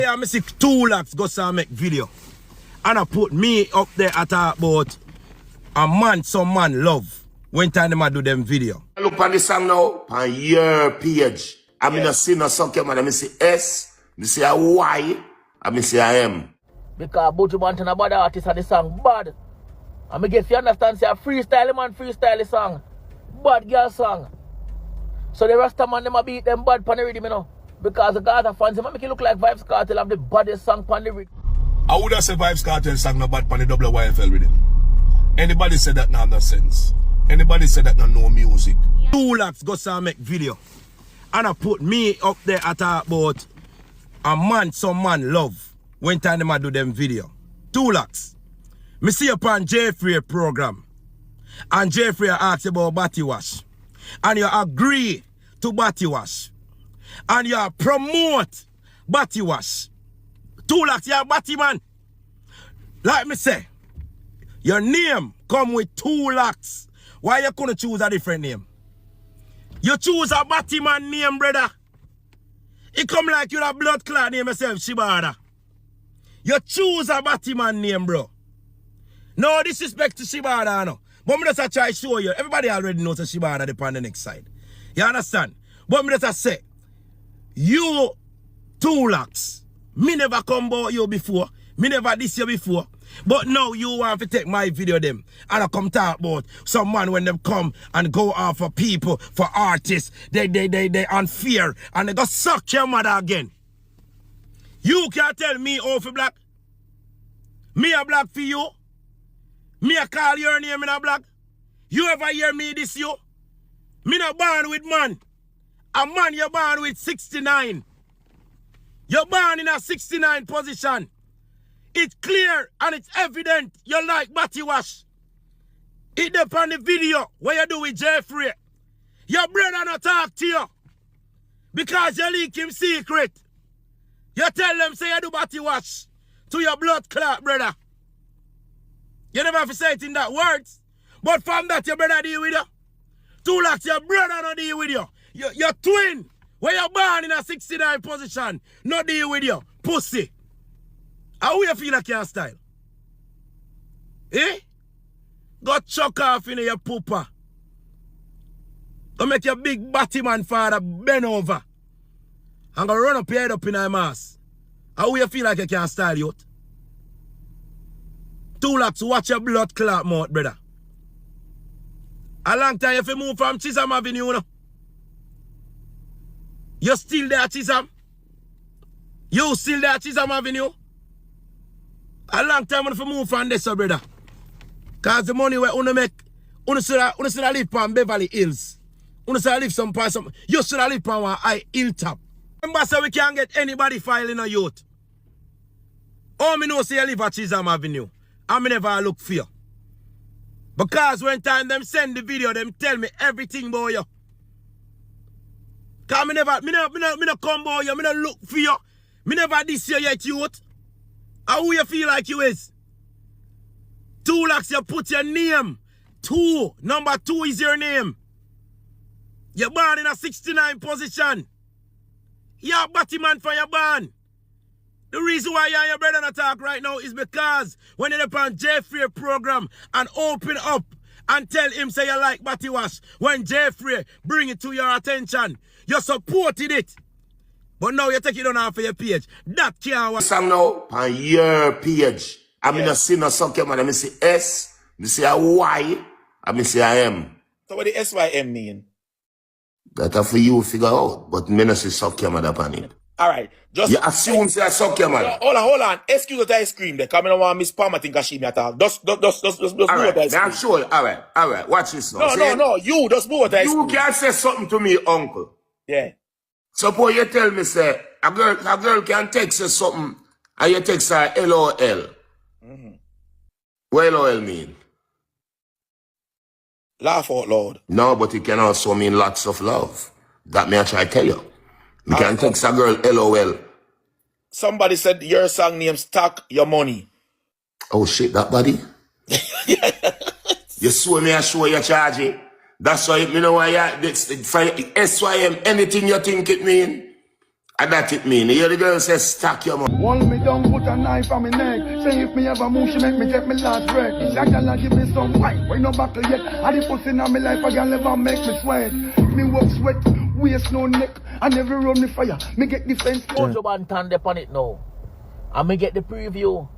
Yeah, I see 2 lakhs go to make video. And I put me up there at about a man, some man love. When time them I do them video. I look at the song now on your page. I mean, I see no song, man. I see S, I see a Y, I see a M. Because Buju Banton a bad artist and the song bad. And I guess you understand, say a freestyle man, freestyle the song. Bad girl song. So the rest of man, them a beat them bad pan the rhythm, you know. Because the guys are fans, they make it look like Vybz Kartel have the baddest song pan the rhythm. I would have said Vybz Kartel sang no bad pan the WYFL rhythm. Anybody said that now, no sense. Anybody said that no music. 2 lakhs go to make video. And I put me up there at about a man, some man love. When time them I do them video. 2 lakhs. Me see upon Jeffrey program. And Jeffrey asks about body wash. And you agree to body wash. And you promote body wash. 2 lakhs, you're a body man. Like me say, your name come with 2 lakhs. Why you couldn't choose a different name? You choose a body man name, brother. It come like you a blood clot name yourself, Shibada. You choose a body man name, bro. No disrespect to Shibada, no. But me just try to show you. Everybody already knows that Shibada is on the next side. You understand? But me just say, you 2 lakhs. Me never come about you before. Me never this you before. But now you want to take my video them and I come talk about some man when them come and go off for people, for artists, they unfair and they go suck your mother again. You can't tell me oh for black. Me a black for you. Me a call your name in a black. You ever hear me this you? Me not born with man. A man you're born with 69. You're born in a 69 position. It's clear and it's evident you like body wash. It depends on the video what you do with Jeffrey. Your brother not talk to you. Because you leak him secret. You tell them say you do body wash to your blood clot brother. You never have to say it in that words. But from that your brother deal with you. 2 lakhs your brother not deal with you. Your twin where you're born in a 69 position not deal with you. Pussy. How you feel like your style? Eh? Go chuck off in your pooper. Go make your big batty man father bend over. And go run up your head up in your mass. How you feel like you can style youth? 2 lakhs watch your blood clot mouth, brother. A long time if you move from Chisholm Avenue, you know? You still there at Chisholm? You still there at Chisholm Avenue? A long time if you move from this, brother. Because the money where you make, you should live on Beverly Hills. You should live some part, you should live on a high hilltop. Remember, so we can't get anybody filing a youth. All me know say you live at Chisholm Avenue. And me never look for you. Because when time them send the video, them tell me everything about you. Because me never come about you, me never look for you. Me never this year yet, youth. How you feel like you is? 2 lakhs, you put your name. 2. Number 2 is your name. You're born in a 69 position. You're a batty man for your born. The reason why you and your brother not talk right now is because when you're on Jeffrey program and open up and tell him say you like body wash, when Jeffrey bring it to your attention, you supported it. But now you take it on off of your page. That can't work. Song now on your page. I mean, I see no song, man. I see S, I see a Y, I see a M. So what the SYM mean? That's for you to figure out. But me not see suck your mother upon it. Alright. Just you assume say I suck your mother. Hold on. Excuse what I scream there. Come in and want Miss Palmer think I she me attack. Just move what I scream. I'm sure. Alright. Watch this now. No. You just move what I scream. You can say something to me, uncle. Yeah. Suppose you tell me, say, a girl can text you something and you text her LOL. What LOL mean? Laugh out loud. No, but it can also mean lots of love. That may I try to tell you. You can text a girl LOL. Somebody said your song name Stack Your Money. Oh shit, that body? You saw me, I show you charging. That's why, you know why, SYM, anything you think it mean, And that it mean. You hear the girl say, stack your money. Hold me down, put a knife on my neck. Say if me ever move, she make me take me last breath. That girl give me some wine, we no buckle yet. I the pussy in my life, I can never make me sweat. Me walk sweat, waist no neck. I never run the fire, me get defense. Buju Banton dep on it now. And me get the preview.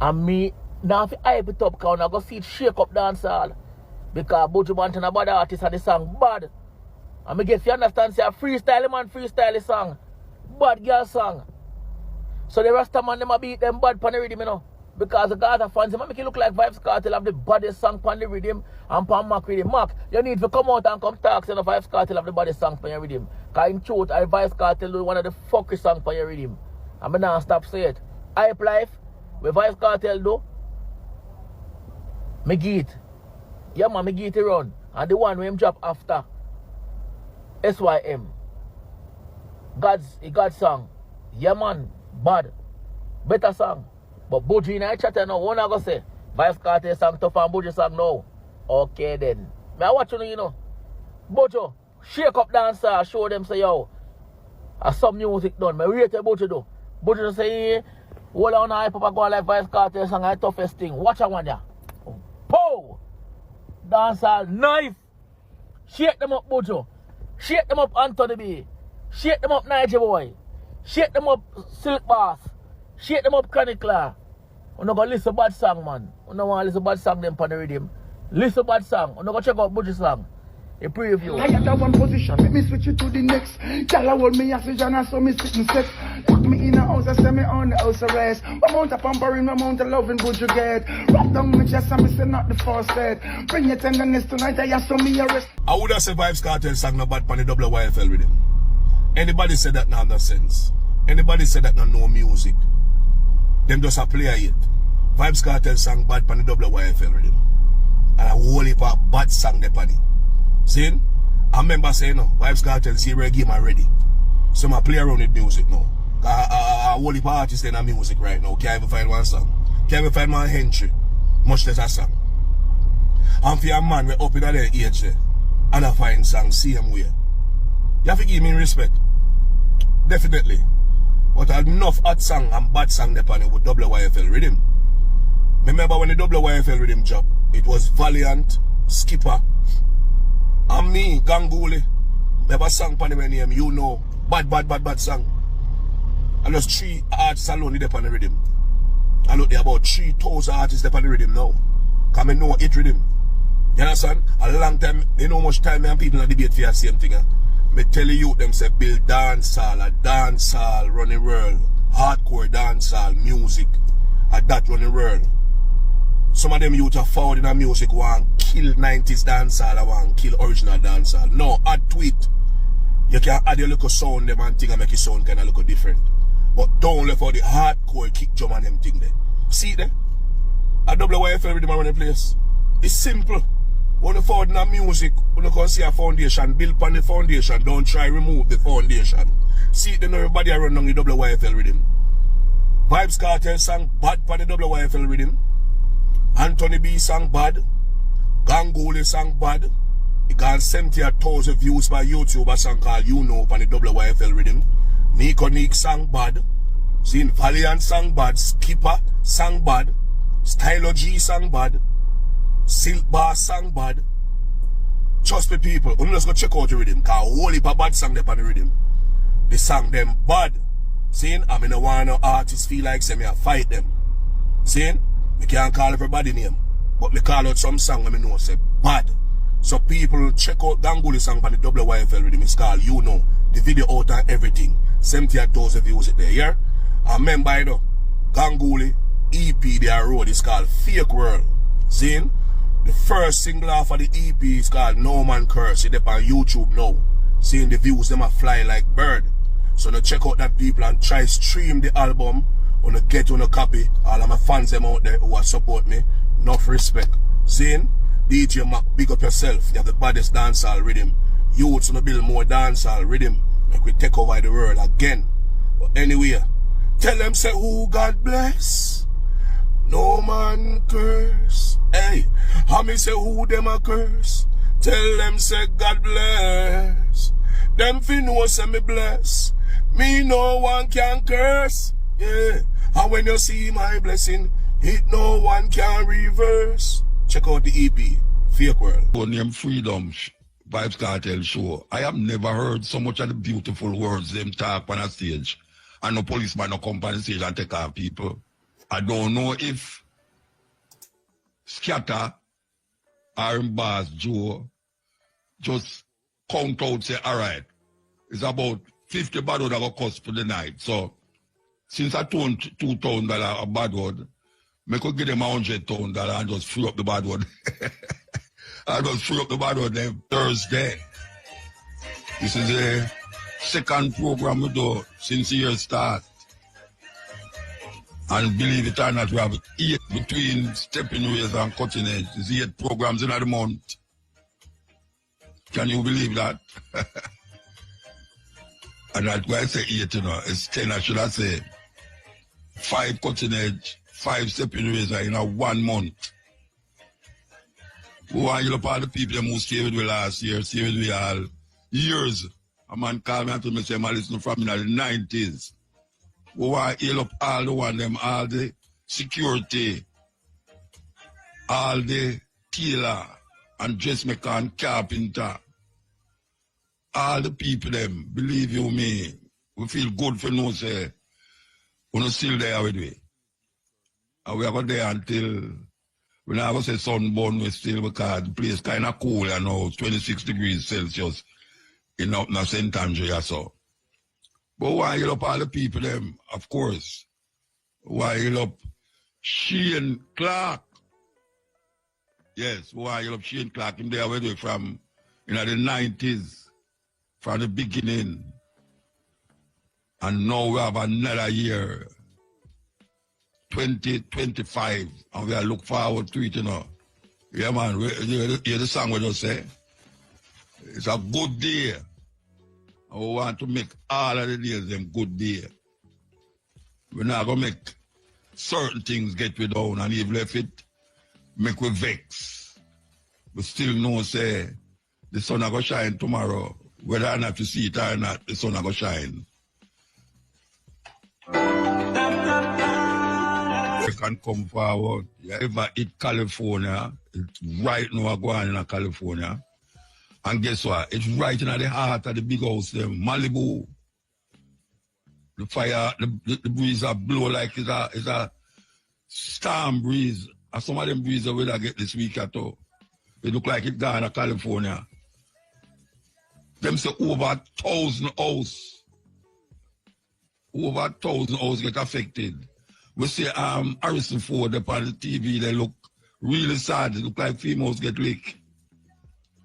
And me, now if I hype it up, cause I go see it shake up dancehall. Because Buju Banton a bad artist and the song bad. And me get you understand, say a freestyle man, freestyle the song. Bad girl song. So the rest of man them a beat them bad pan the rhythm, you know. Because the Gaza fans, them make it look like Vybz Kartel have the baddest song pan the rhythm and pan Mac rhythm. Mac, you need to come out and come talk, say the Vybz Kartel have the baddest song pan your rhythm. Because in truth, I Vybz Kartel do one of the fucking songs pan your rhythm. And me now stop say it. Hype life, where Vybz Kartel do, me get it. Yeah man, me get it run. And the one where him drop after SYM. God's song. Yeah man, bad. Better song. But Buju in a chat now, what I go say? Vybz Kartel song tough and Buju song now. Okay then. Me I watch you know. Buju, shake up dancer, show them say yo. Some music done. Me rate Buju do. Buju say, hold on hype up and go like Vybz Kartel song, the toughest thing. Watch that one ya. Pow! Dancer knife. Shake them up Buju. Shake them up Anthony B. Shake them up Niger Boy. Shake them up Silk Bass. Shake them up Chronicler. You don't go listen bad song, man. You don't want to listen bad song them on the rhythm. Listen bad song. You don't go check out Buju song. A preview. I got that one position, let me switch it to the next. Y'all hold me hostage and I saw me sitting sex. Put me in a house, I send me on the house arrest. Amount of pampering, amount of loving Buju get. Wrap down my chest and me say not the first head. Bring your tenderness tonight, I saw me arrest. I would have said Vybz Kartel sang no bad pan the YFL with him. Anybody said that now no sense. Anybody said that no music. Them just a player yet. Vybz Kartel sang bad pan the YFL with him. And a whole heap of bad song de pan it. See? I remember saying no, Vybz Kartel zero game already. So I play around with music now. A whole heap of artists in music right now. Can't even find one song. Can't even find one entry. Much less a song. And for a man we up in their age and I find songs same way. You have to give me respect. Definitely. But enough hot song and bad song depend on with YFL rhythm. Remember when the YFL rhythm dropped, it was Valiant, Skipper, and me, Ganguly. Never sang pan my name, you know. Bad song. And just 3 artists alone did on the rhythm. I look there about 3,000 artists on the rhythm now. Because I know it rhythm. You understand? A long time, they know much time and people in debate for the same thing. Me tell you them say build dancehall, a dancehall running world. Hardcore dancehall music. A that running world. Some of them youth are forward in the music want kill 90s dancehall, I want kill original dancehall. No, add to it. You can add your little sound them and thing and make it sound kinda look different. But don't let for the hardcore kick drum and them thing there. See there? A YFL rhythm around the place. It's simple. When you forward in the music, when you can see a foundation, build upon the foundation, don't try remove the foundation. See it then everybody around on the YFL rhythm. Vybz Kartel sang bad upon the YFL rhythm. Anthony B sang bad. Ganguly sang bad. He got 70,000 views by YouTube a song called You Know upon the YFL rhythm. Nico Nick sang bad. Seeing Valiant sang bad. Skipper sang bad. Stylo G sang bad. Silk Bass sang bad. Trust me people, you just go check out the rhythm, cause a whole heap of bad song them on the rhythm. They sang them bad. Seeing, I mean, no want no artists feel like say me I fight them. Seeing, me can't call everybody name, but me call out some song when me know say bad. So people check out Ganguly song on the YFL rhythm, it's called You Know. The video out and everything. 70,000 views it there, yeah? And remember, you know, Ganguly EP they are road is called Fake World. Seeing? The first single off of the EP is called No Man Curse. It's up on YouTube now. Seeing the views, them a fly like bird. So now check out that people and try stream the album. On a get on a copy. All of my fans them out there who are support me. Enough respect. Seeing? DJ Mac, big up yourself. You have the baddest dancehall rhythm. Youths wanna build more dancehall rhythm. Like we take over the world again. But anyway, tell them say who God bless. No man curse. Hey, how me say who them a curse? Tell them say God bless. Them fi know say me bless. Me no one can curse. Yeah. And when you see my blessing, it no one can reverse. Check out the EP, Fake World. Name Freedom Vybz Kartel show. I have never heard so much of the beautiful words them talk on a stage. And no policeman no come on the stage and take our people. I don't know if Scatter or Boss Joe just count out, say, all right, it's about 50 bad word that go cost for the night. So, since I turned $2,000 a bad word, I could give them $100,000 and just free up the bad word. I just free up the bad word then Thursday. This is the second program we do since the year start. And believe it or not, we have 8 between stepping ways and cutting edge. It's 8 programs in a month. Can you believe that? And that's why I say 8, you know. It's 10, I should have say 5 cutting edge, 5 stepping ways in a 1 month. We want you up all the people who stay with me last year, stay with me all years. A man called me and told me, say, I listen from in the 90s. We want to heal up all the one them, all the security, all the tailor and dressmaker and carpenter. All the people them, believe you me, we feel good for no say, we're not still there with me. And we are going there until, we're not going to say sunburn, we still, because the place kind of cool, you know, 26 degrees Celsius in St. Andrea, so. But why you up all the people them, of course. Why you up Shane Clark? Yes, why you up Shane Clark? Him there already from, you know, the 90s, from the beginning. And now we have another year, 2025, and we are look forward to it, you know. Yeah, man, you hear the song we just say? It's a good day. I want to make all of the days them good day. We're not going to make certain things get we down, and even if it make we vex. We still know, say, the sun is going to shine tomorrow. Whether or not you see it or not, the sun is going to shine. You can come forward. You ever hit California, it's right now going in California. And guess what? It's right in the heart of the big house, them, Malibu. The fire, the breeze are blow like it's a storm breeze. And some of them breezes will get this week at all. It look like it gone to California. Them say over 1,000 houses. Over 1,000 houses get affected. We see Harrison Ford up on the TV, they look really sad. It look like females get licked.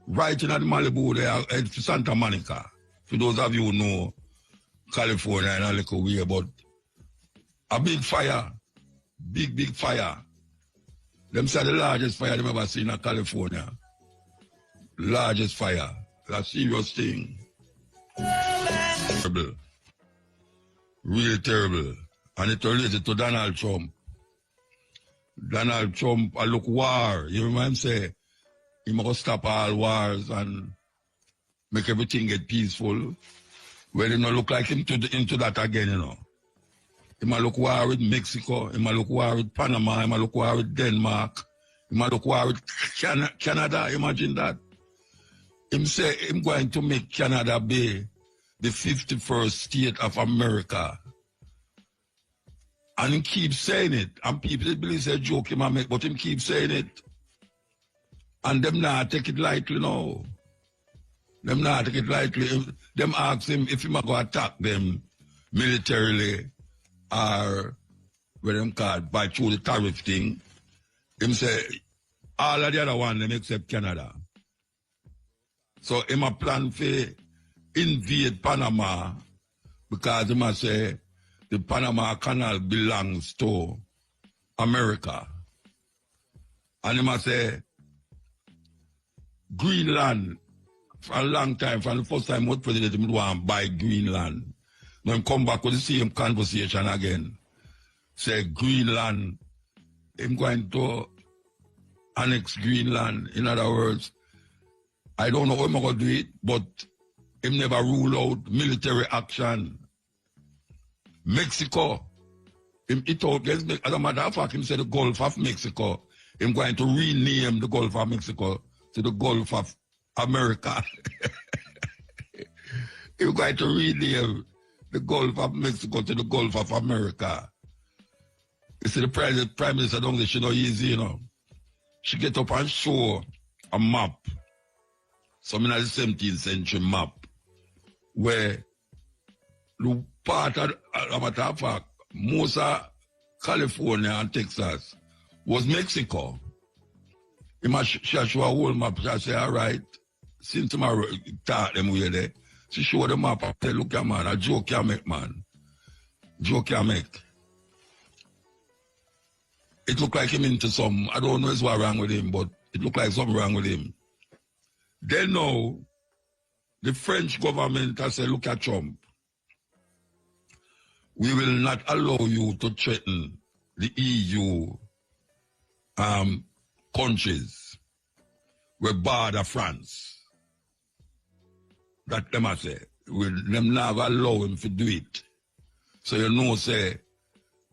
Right in the Malibu there, at Santa Monica. For those of you who know California in a little way, but a big fire, big fire. Them say the largest fire they've ever seen in California. Largest fire. That's a serious thing. Terrible. Really terrible. And it related to Donald Trump. Donald Trump, I look war. You remember him say, he must stop all wars and make everything get peaceful. Well, it don't look like him into that again, you know. He might look war with Mexico, he might look war with Panama, he might look war with Denmark, he might look war with Canada, imagine that. Him say him going to make Canada be the 51st state of America. And he keeps saying it. And people believe it's a joke he might make, but him keep saying it. And them not take it lightly now. Them not take it lightly. Them ask him if he might go attack them militarily or what them called by through the tariff thing. Him say all of the other one them except Canada. So him a plan for invade Panama because he must say the Panama Canal belongs to America. And he must say Greenland, for a long time, from the first time what president would want to buy Greenland. Now him come back with the same conversation again. Say Greenland, him going to annex Greenland. In other words, I don't know how I'm going to do it, but him never rule out military action. Mexico. It out, as a matter of fact, him said the Gulf of Mexico. Him going to rename the Gulf of Mexico to the Gulf of America. Him going to rename the Gulf of Mexico to the Gulf of America. You see, the Prime Minister don't say she no easy, you know. She get up and show a map, some in the 17th century map, where the part of matter of fact, most of California and Texas was Mexico. She show a whole map. She say, all right, since tomorrow, talk them way there. She show the map and say, look at man, a joke can make, man. Joke can make. It looked like him into some, I don't know what's wrong with him, but it looked like something wrong with him. Then now, the French government has said, look at Trump. We will not allow you to threaten the EU countries where border France. That them I say. Them never allow him to do it. So you know, say,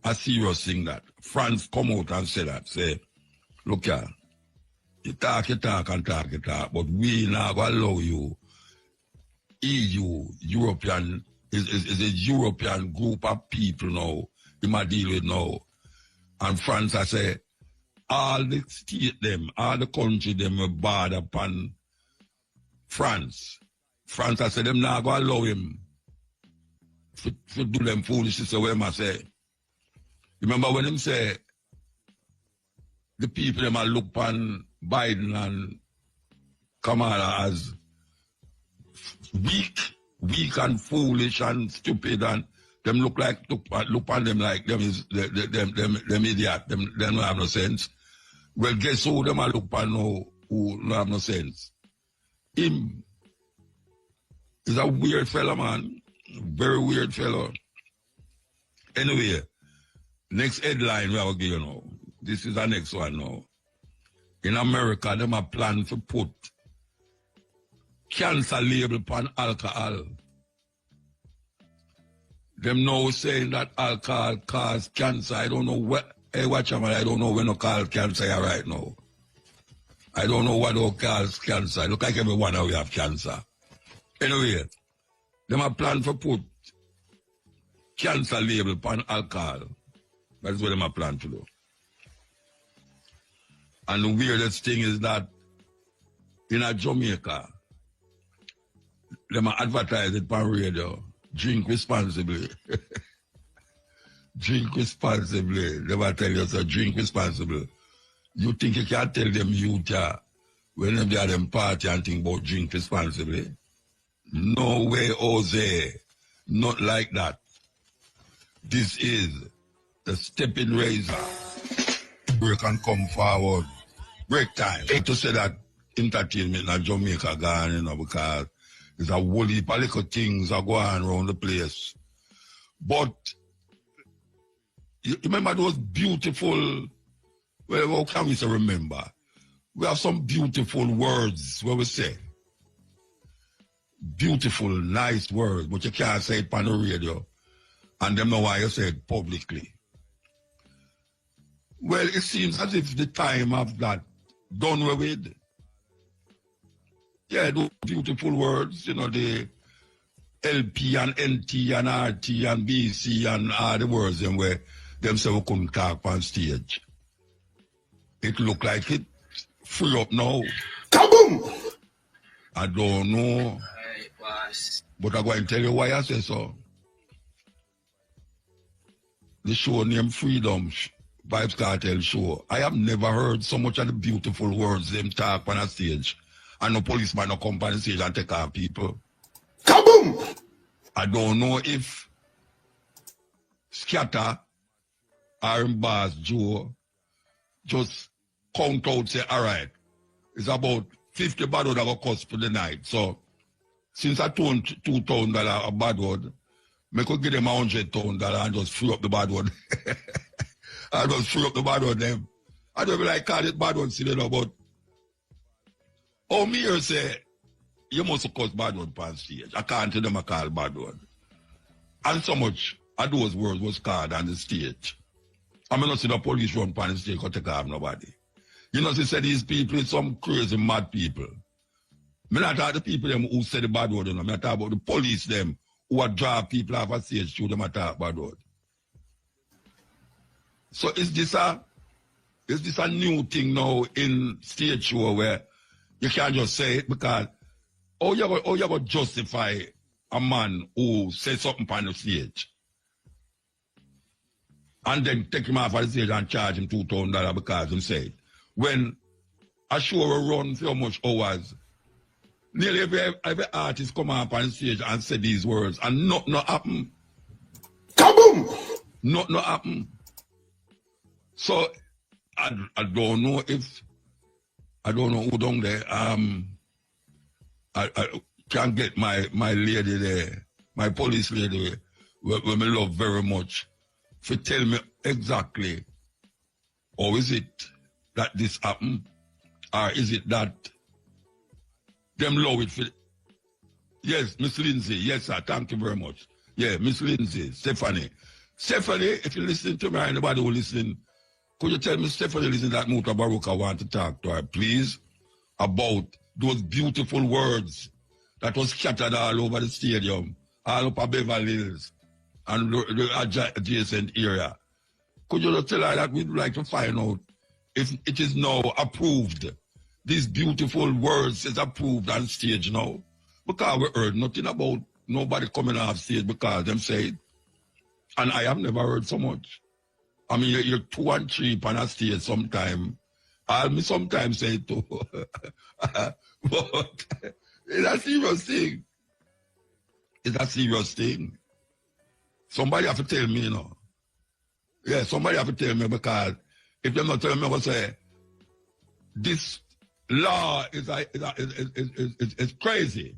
a serious thing that. France come out and say that. Say, look here, you talk, but we never allow you. EU, European, is a European group of people now, you might deal with now. And France, I say, all the state them, all the country them are bad upon France. France, I say, them not going to allow him to do them foolishness, so what I say. Remember when him say, the people them are look upon Biden and Kamala as weak and foolish and stupid, and them look on them like them is them idiot, them don't have no sense. Well, guess who them are look upon now who don't have no sense? Him is a weird fellow, man. Very weird fellow. Anyway, next headline we will give you now. This is the next one now. In America, them are planning to put cancer label upon alcohol. Them now saying that alcohol cause cancer. I don't know what. Hey, watch out, man. I don't know when to call cancer right now. I don't know what to call cancer. Look like everyone now we have cancer. Anyway, them are planning to put cancer label upon alcohol. That's what them are planning to do. And the weirdest thing is that in Jamaica, them are advertising it on radio. Drink responsibly. Drink responsibly. They will tell you, so drink responsibly. You think you can tell them youth when they are them party and think about drink responsibly? No way, Jose. Not like that. This is the stepping razor. We can come forward. Break time. To say that entertainment in Jamaica gone, you know, because there's a whole heap of little things are going around the place. But you remember those beautiful, well, how can we say remember? We have some beautiful words where we say. Beautiful, nice words, but you can't say it on the radio. And them know why you say it publicly. Well, it seems as if the time of that done with. Yeah, those beautiful words, you know, the LP and NT and RT and BC and all the words them where them say we couldn't talk on stage. It look like it free up now. Kaboom! I don't know. But I'm going to tell you why I say so. The show named Freedom, Vybz Kartel show. I have never heard so much of the beautiful words them talk on a stage. And no policeman no come on the stage and take our people. Kaboom! I don't know if Scatter or Boss Joe just count out, say, all right, it's about 50 bad word that go cost for the night. So, since I told $2,000 a bad word, I could give them $100,000 and just free up the bad word. I just free up the bad word them. I don't like call it bad word, see, you know, but oh, me here say, you must cost bad word on stage. I can't tell them I call bad word. And so much of those words was called on the stage. I mean, not see the police run on the stage because take off nobody. You know, she said these people is some crazy mad people. Me not talk the people them who say the bad word, you know. Me not talk about the police them who are draw people off a stage through them attack bad word. So is this a new thing now in stage show where you can't just say it because you going to justify a man who says something on the stage and then take him off of the stage and charge him $2,000 because he said it. When a show will run for how much hours, nearly every artist come up on stage and say these words and nothing happen. Kaboom! Nothing happen. So I don't know who down there. I can't get my lady there, my police lady, where me love very much, to tell me exactly, or is it that this happened, or is it that them love it for... Yes, Miss Lindsay, yes sir, thank you very much. Yeah, Miss Lindsay, Stephanie, if you listen to me, anybody who listen, could you tell me Stephanie listen that Mutabaruka want to talk to her, please, about those beautiful words that was scattered all over the stadium, all over Beverly Hills, and the adjacent area. Could you tell her that we'd like to find out if it is now approved? These beautiful words is approved on stage now. Because we heard nothing about nobody coming off stage because them say it. And I have never heard so much. I mean, you're 2 and 3 on a stage sometime. I'll sometimes say it too. But it's a serious thing. It's a serious thing. Somebody have to tell me, you know. Yeah, somebody have to tell me because if they're not telling me, I will say, this law is crazy.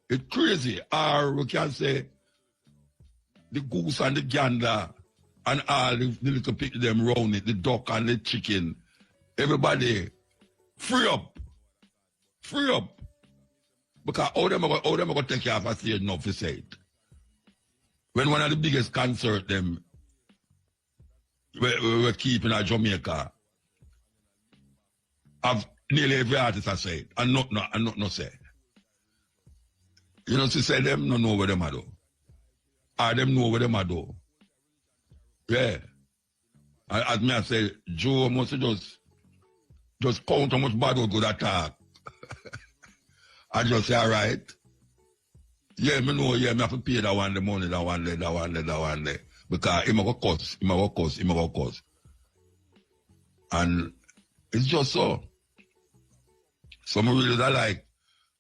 It's crazy. Or we can say, the goose and the gander and all the little people them round it, the duck and the chicken, everybody, free up. Free up. Because all them are going to take care of a stage enough to say it. When one of the biggest concerts them we're keeping at Jamaica, have nearly every artist I say it, and not say. You know, she say them don't know where them are do. Or them know where them are do. Yeah. As me I say, Joe must just count how much bad or good attack. I just say, all right. Yeah, me know, yeah, me have to pay that one, the money, that one there. Because he go cost. And it's just so. Some really that like,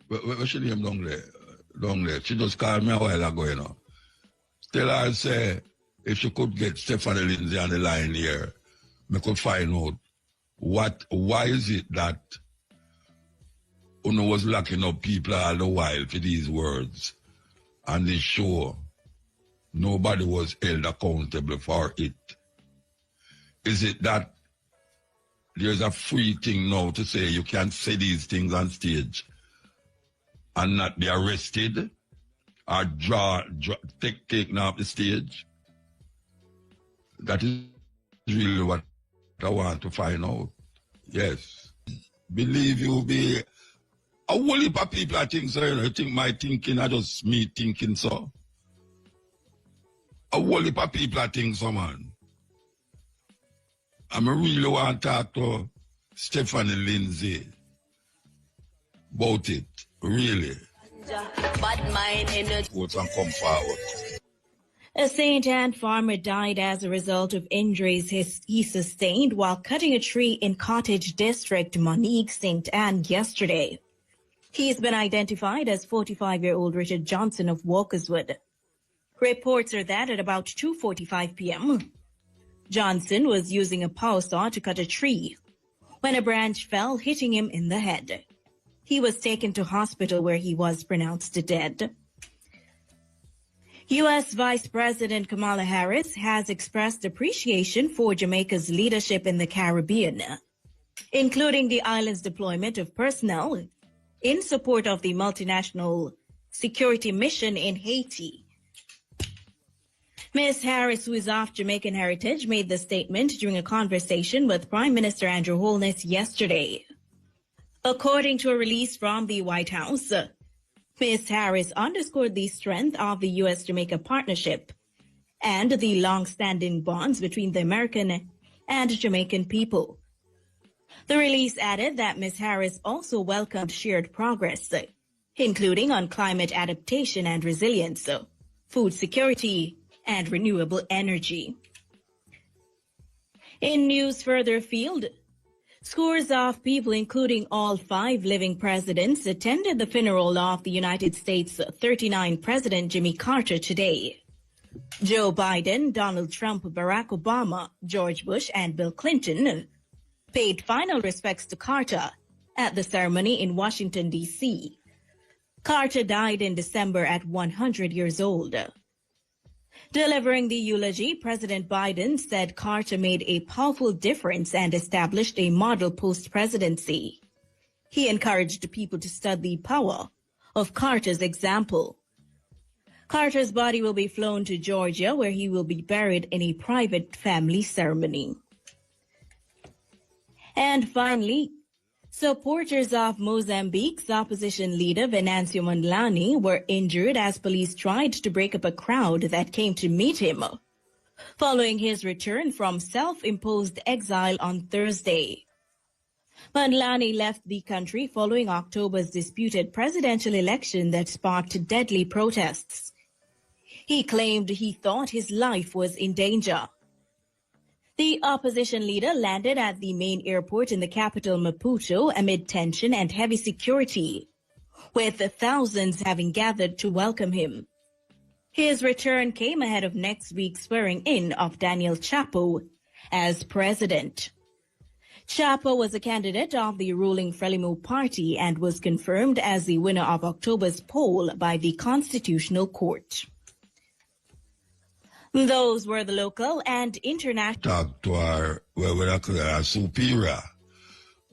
where she name down there? She just called me a while ago, you know. Tell her, say, if she could get Stephanie Lindsay on the line here, me could find out why is it that Uno was locking up people all the while for these words, and they show nobody was held accountable for it. Is it that there's a free thing now to say you can't say these things on stage and not be arrested or taken off the stage? That is really what I want to find out. Yes. Believe you be a whole heap of people I think so, you know, you think my thinking are just me thinking so. A whole heap of people I think so, man. I really want to talk to Stephanie Lindsay about it, really. Bad mind energy. Vote and come forward. A St. Anne farmer died as a result of injuries he sustained while cutting a tree in Cottage District, Monique, St. Anne yesterday. He has been identified as 45-year-old Richard Johnson of Walkerswood. Reports are that at about 2:45 p.m., Johnson was using a power saw to cut a tree when a branch fell, hitting him in the head. He was taken to hospital where he was pronounced dead. U.S. Vice President Kamala Harris has expressed appreciation for Jamaica's leadership in the Caribbean, including the island's deployment of personnel in support of the multinational security mission in Haiti. Ms. Harris, who is of Jamaican heritage, made the statement during a conversation with Prime Minister Andrew Holness yesterday. According to a release from the White House, Ms. Harris underscored the strength of the U.S.-Jamaica partnership and the long-standing bonds between the American and Jamaican people. The release added that Ms. Harris also welcomed shared progress, including on climate adaptation and resilience, food security, and renewable energy. In news further afield, scores of people, including all 5 living presidents, attended the funeral of the United States' 39th President Jimmy Carter today. Joe Biden, Donald Trump, Barack Obama, George Bush, and Bill Clinton paid final respects to Carter at the ceremony in Washington, D.C. Carter died in December at 100 years old. Delivering the eulogy, President Biden said Carter made a powerful difference and established a model post-presidency. He encouraged people to study the power of Carter's example. Carter's body will be flown to Georgia, where he will be buried in a private family ceremony. And finally, supporters of Mozambique's opposition leader Venancio Mondlane were injured as police tried to break up a crowd that came to meet him following his return from self-imposed exile on Thursday. Mondlane left the country following October's disputed presidential election that sparked deadly protests. He claimed he thought his life was in danger. The opposition leader landed at the main airport in the capital Maputo amid tension and heavy security, with thousands having gathered to welcome him. His return came ahead of next week's swearing in of Daniel Chapo as president. Chapo was a candidate of the ruling Frelimo party and was confirmed as the winner of October's poll by the Constitutional Court. Those were the local and international. Talk to our superior,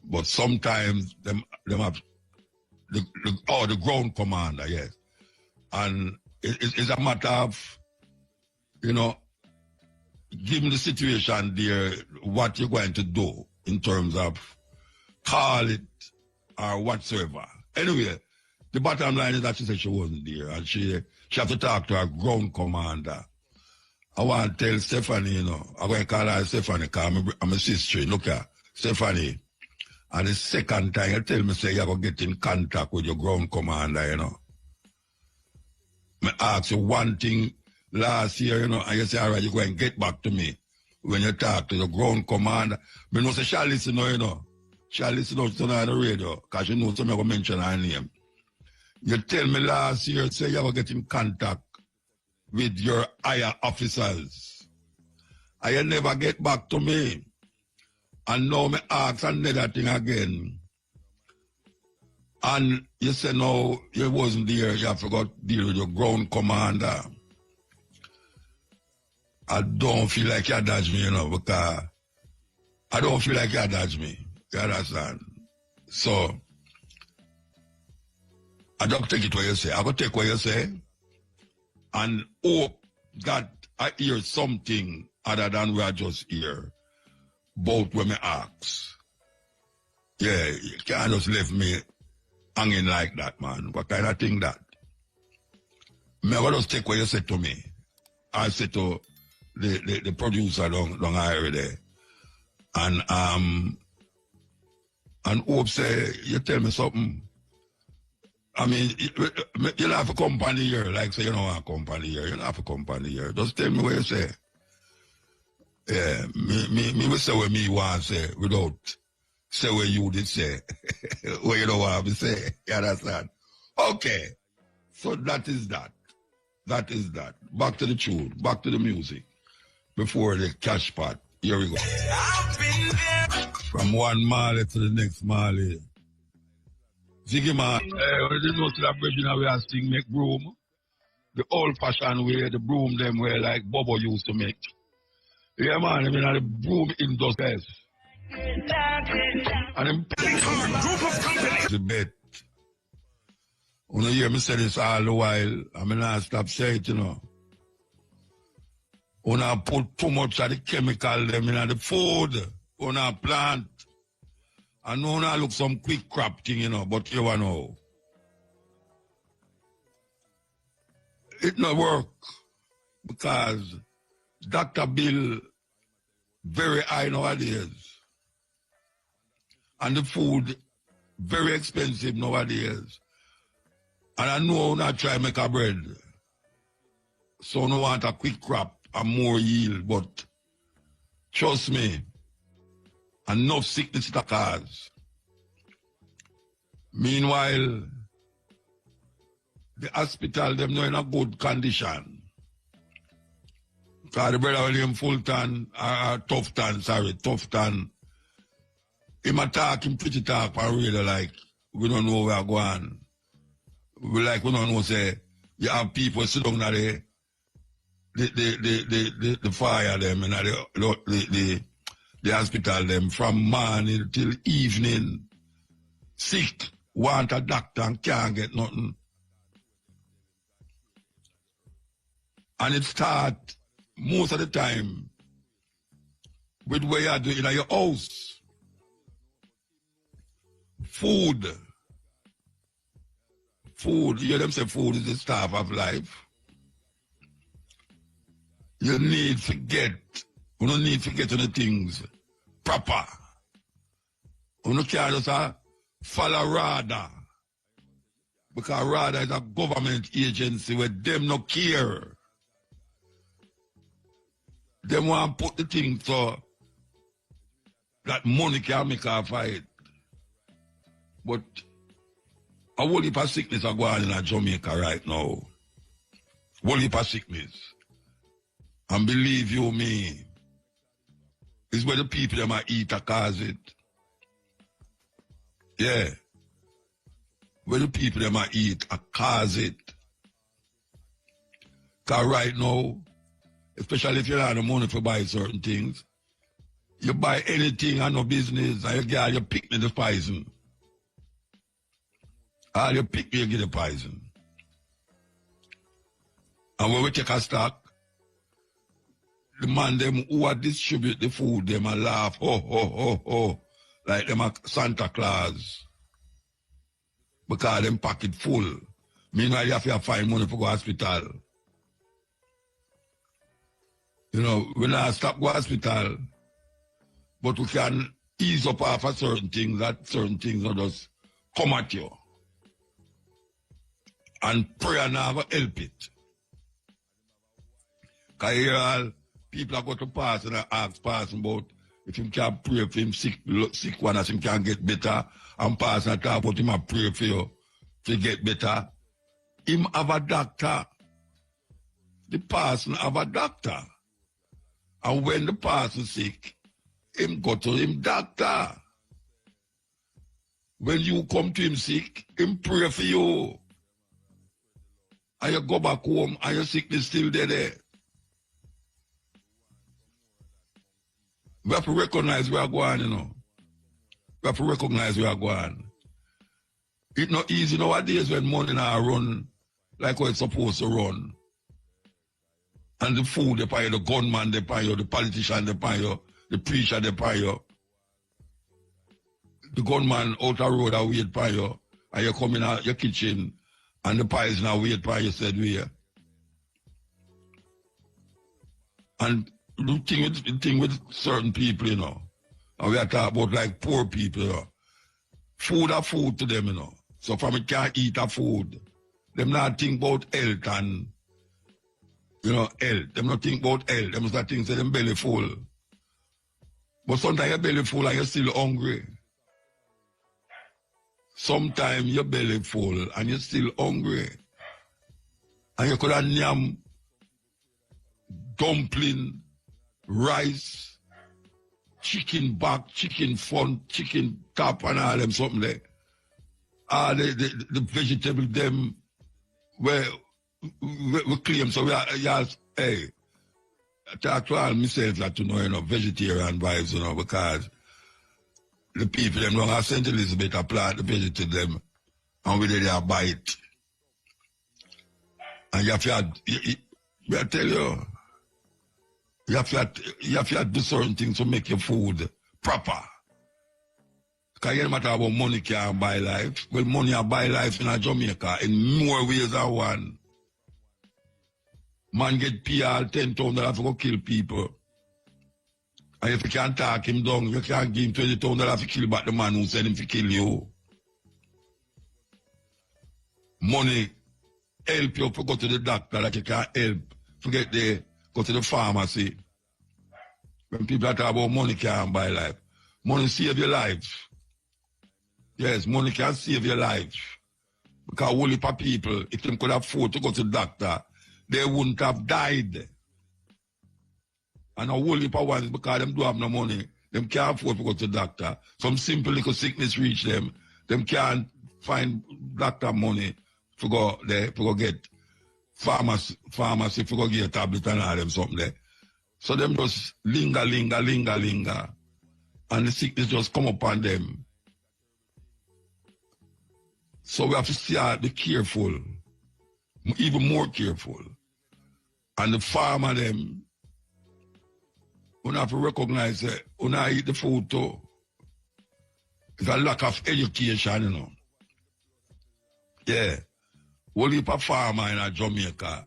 but sometimes them have the ground commander, yes, and it's a matter of, you know, given the situation there, what you're going to do in terms of call it or whatsoever. Anyway, the bottom line is that she said she wasn't there, and she have to talk to her ground commander. I want to tell Stephanie, you know, I'm going to call her Stephanie because I'm a sister. Look at Stephanie. And the second time you tell me, say, you're going to get in contact with your ground commander, you know. I asked you one thing last year, you know, and you say, all right, you're going to get back to me when you talk to the ground commander. I know, say, she'll listen now, you know. She'll listen now, she's on the radio, because she knows something, I'm going to mention her name. You tell me last year, say, you're going to get in contact with your higher officers. And you never get back to me. And now me ask another thing again. And you say, no, you wasn't there, you forgot to deal with your ground commander. I don't feel like you dodge me, you know, because I don't feel like you dodge me. You understand? So, I don't take it what you say. I go take what you say and hope that I hear something other than we are just here. Both when me ask. Yeah, you can't just leave me hanging like that, man. What kind of thing that? Me will just take what you said to me. I said to the producer down here there. And hope say, you tell me something. I mean, you have a company here, like say you don't have a company here. You don't have a company here. Just tell me what you say. Yeah, me will say what me want to say without say what you did say. What you don't want to say. You understand? Okay. So that is that. That is that. Back to the tune. Back to the music. Before the cash pot. Here we go. From one Mali to the next Mali. Ziggy man, when you know celebration we are sing make broom. The old fashioned way, the broom them way like Bobo used to make. Yeah man, I mean the broom industry. And them group of companies. The bet. When you hear me say this all the while, I mean I stop saying it, you know. Una put too much of the chemical them in the food. Una plant. I know una look some quick crop thing, you know, but you know. It not work because Dr. Bill very high nowadays. And the food very expensive nowadays. And I know not try make a bread. So no want a quick crop and more yield, but trust me, enough sickness to cause. Meanwhile, the hospital, them not in a good condition. Because the brother William Fulton, Tufton, him attack, him pretty talk, and really like, we don't know where we're going. We don't know, say, you have people sit down there, the fire them, and the hospital them, from morning till evening, sick, want a doctor and can't get nothing. And it start most of the time with what you are doing in your house. Food. Food, you hear them say food is the staff of life. You don't need to get on the things proper. You can't just follow RADA. Because RADA is a government agency where them no care. They want to put the thing so that money can make a fight. But a whole heap of sickness are going on in Jamaica right now. Whole heap of sickness. And believe you me, it's where the people that might eat a cause it. Yeah. Where the people that might eat a cause it. Because right now, especially if you don't have the money to buy certain things, you buy anything and no business, and you pick me the poison. All you pick me, you get the poison. And when we take a stock, the man them who distribute the food, them a laugh, like them a Santa Claus. Because them pocket full. Meanwhile, you have to find money for go hospital. You know, we not stop go hospital, but we can ease up off of certain things, that certain things will just come at you. And prayer never help it. Because here all people are going to pass and ask passing about if him can pray for him sick one as him can get better, and pass and talk about him and pray for you to get better. Him have a doctor. The person have a doctor. And when the person sick, him go to him doctor. When you come to him sick, him pray for you. And you go back home and your sickness still there. We have to recognize where we're going, you know. We have to recognize where we're going. It's not easy nowadays when money now run like how it's supposed to run. And the food they pay you, the gunman they pay you, the politician they pay you, the preacher they pay you. The gunman out the road that wait pay you, and you come in your kitchen, and the pies now wait pay you, said we. And the thing with certain people, you know, and we are talking about like poor people, you know. Food are food to them, you know. So from it can't eat a food. Them not think about health and, you know, health. Them not think about health. Them start think say them belly full. But sometimes your belly full and you're still hungry. Sometimes your belly full and you're still hungry. And you could have yam, dumpling, rice, chicken back, chicken front, chicken top, and all them something there. All the vegetable them we claim. So we are, hey, I talk to all myself that to know, you know, vegetarian vibes, you know, because the people them don't have St. Elizabeth to plant the vegetable them and we they bite. And you have to, I tell you, You have to do certain things to make your food proper. Because you matter about money can't buy life. Well, money can buy life in Jamaica in more ways than one. Man get PR $10,000 to go kill people. And if you can't talk him down, you can't give him $20,000 to kill back the man who sent him to kill you. Money help you to go to the doctor like you can't help. Forget go to the pharmacy. When people talk about money can't buy life. Money save your life. Yes, money can save your life. Because a whole heap of people, if they could afford to go to the doctor, they wouldn't have died. And a whole heap of ones, because them don't have no money, them can't afford to go to the doctor. Some simple little sickness reach them can't find doctor money to go there, to go get pharmacy to go get a tablet and all them something there. So them just linger. And the sickness just come upon them. So we have to start be careful, even more careful. And the farmer them, we have to recognize that when I eat the food too, it's a lack of education, you know. Yeah. Whole heap of farmer in Jamaica,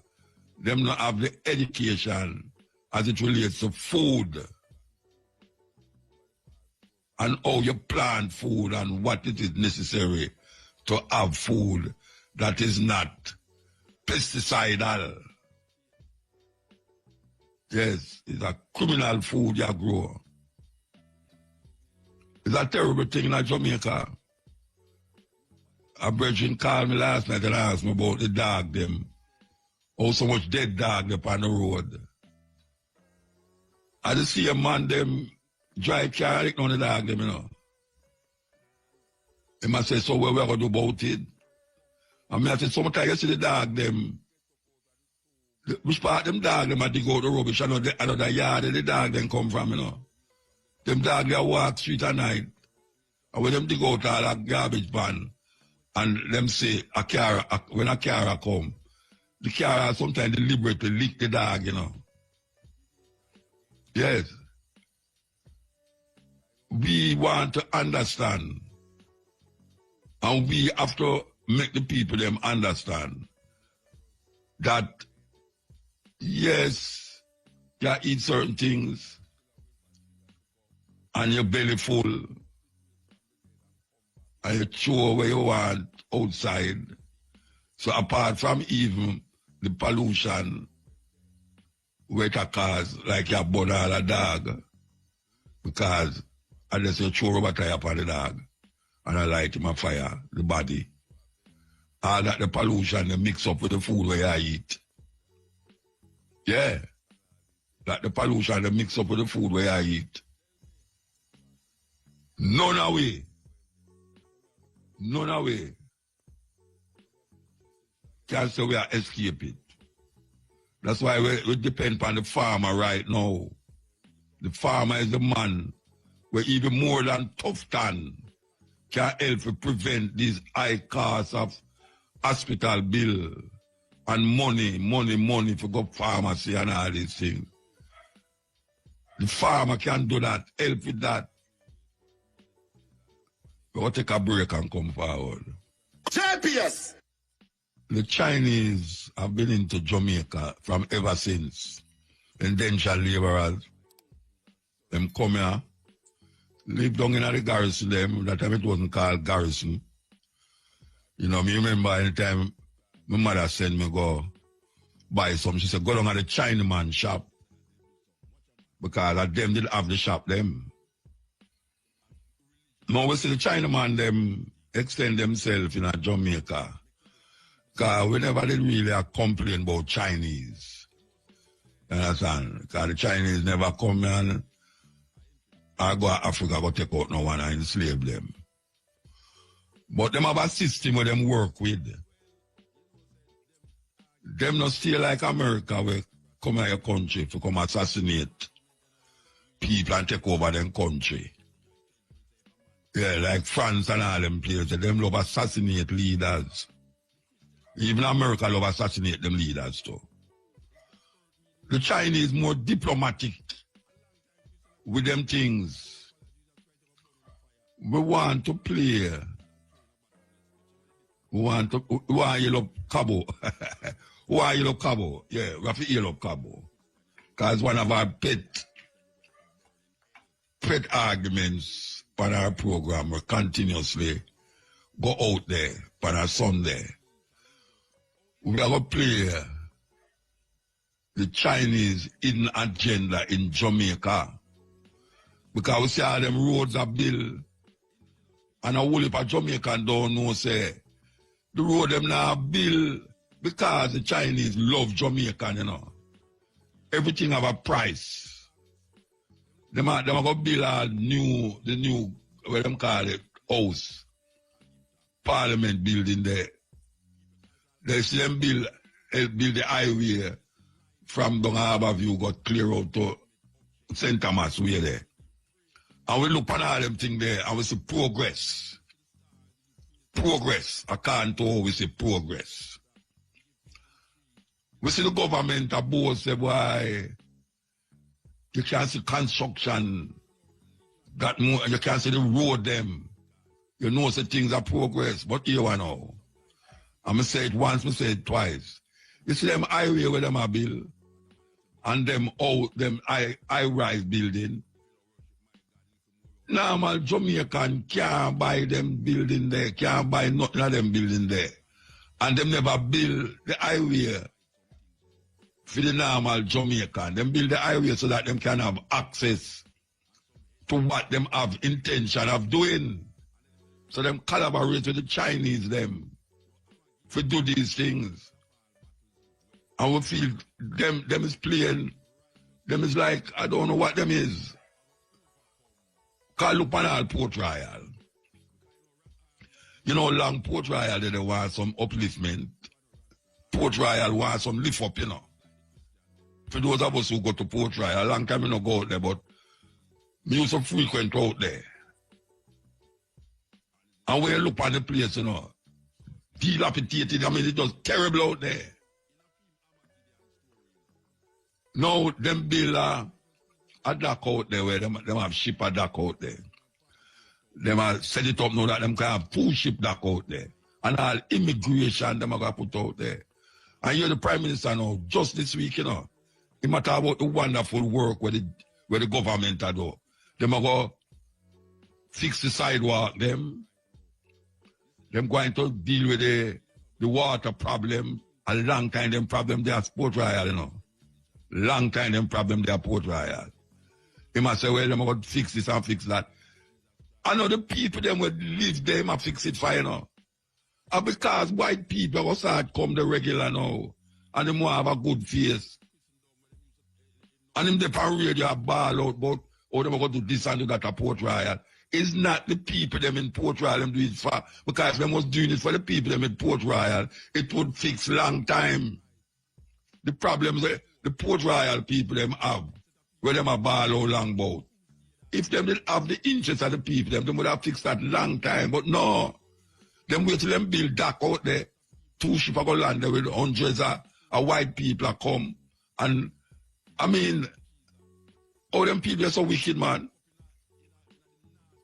them not have the education as it relates to food. And how you plant food and what it is necessary to have food that is not pesticidal. Yes, it's a criminal food you grow. It's a terrible thing in Jamaica. A brethren called me last night and asked me about the dog them. Oh, so much dead dog up on the road. I just see a man them drive car, I on the dog them, you know. And I say, so what we going to do about it? I mean, I said, sometimes you see the dog them, which part them dog them had to go to rubbish, another yard that the dog them come from, you know. Them dog they walk street at night, and when them dig out all that garbage pan, and them say, when a car come, the car sometimes deliberately lick the dog, you know. Yes. We want to understand. And we have to make the people them understand that, yes, you eat certain things and your belly full and you chew where you want outside. So apart from even the pollution where it cause, like you burn all a dog, because unless you chew rubber tire upon the dog, and I light him a fire, the body. All that the pollution they mix up with the food where you eat. Yeah. That the pollution they mix up with the food where you eat. None away. None away. Can't say we are escaping. That's why we depend on the farmer right now. The farmer is the man where even more than tough than can help to prevent these high costs of hospital bill and money for go pharmacy and all these things. The farmer can do that, help with that. We'll take a break and come forward. JPS! The Chinese have been into Jamaica from ever since. Indentured laborers. Them come here, live down in the garrison them. That time it wasn't called garrison. You know, me remember anytime my mother sent me go buy some, she said, go down at the Chinaman shop. Because at them didn't have the shop them. Now we see the Chinaman them extend themselves in Jamaica. Because we never did really complain about Chinese. You understand? Because the Chinese never come and I go to Africa, go take out no one and enslave them. But them have a system where them work with. Them not stay like America where come to your country to come assassinate people and take over them country. Yeah, like France and all them places, them love assassinate leaders. Even America love assassinate them leaders too. The Chinese more diplomatic with them things. We want to play. We want yellow cabo. We want yellow cabo. Yeah, we have to yellow cabo. Because one of our pet arguments on our program, we continuously go out there on our Sunday. We are going to play the Chinese hidden agenda in Jamaica. Because we see how them roads are built. And a whole heap of Jamaican don't know, say, the road them now built because the Chinese love Jamaican, you know. Everything have a price. Them are going to build the new, what them call it, house. Parliament building there. They see them build the highway from Down Harbour View, got clear out to St. Thomas way there. And we look at all them things there and we see progress. Progress. I can't tell we see progress. We see the government above say, boy, you can't see construction got more, you can't see the road them. You know say things are progress, but here one now. I'm going to say it once, I say it twice. You see them highway where them are built, and them high-rise building. Normal Jamaican can't buy them building there, can't buy nothing of them building there. And them never build the highway for the normal Jamaican. Them build the highway so that them can have access to what them have intention of doing. So them collaborate with the Chinese them for do these things. And we feel them is playing, them is like, I don't know what them is. Call look on all Port Royal. You know, long Port Royal, they want some upliftment. Port Royal want some lift up, you know. For those of us who go to Port Royal, a long time we don't go out there, but we used to frequent out there. And when you look on the place, you know, dilapidated, I mean, it was terrible out there. Now, them build a dock out there where them have ship a dock out there. Them have set it up now that them can have 2 ship dock out there. And all immigration them are going to put out there. And you're the Prime Minister now, just this week, you know, he might talk about the wonderful work where the government are doing. Them are going to fix the sidewalk, them going to deal with the water problem. A long time them problem they are Port Royal, you know. Long time them problem they are Port Royal. He must say, well, them are going to fix this and fix that. I know the people them will live there and fix it for, you know. And because white people will start come the regular now. And them will have a good face. And them they on radio ball out about how them are going to do this and do that at Port Royal. It's not the people them in Port Royal them do it for. Because if them was doing it for the people them in Port Royal, it would fix long time. The problems the Port Royal people them have, where them are ball out long about. If them didn't have the interest of the people, them would have fixed that long time. But no. Them wait till them build dock out there. 2 ships are going to land there with hundreds of white people are come. And, I mean, all them people are so wicked, man.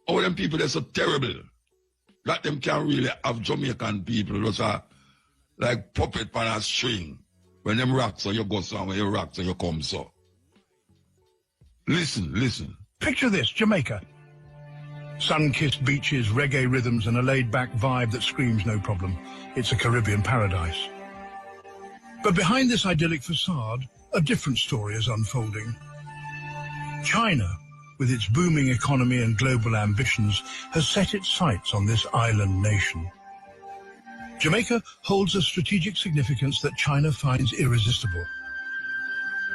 All them people are so terrible. That them can't really have Jamaican people. Those are like puppet on a string. When them rock so you go so, when you rock so you come so. Listen. Picture this, Jamaica. Sun-kissed beaches, reggae rhythms, and a laid-back vibe that screams no problem. It's a Caribbean paradise. But behind this idyllic facade, a different story is unfolding. China, with its booming economy and global ambitions, has set its sights on this island nation. Jamaica holds a strategic significance that China finds irresistible.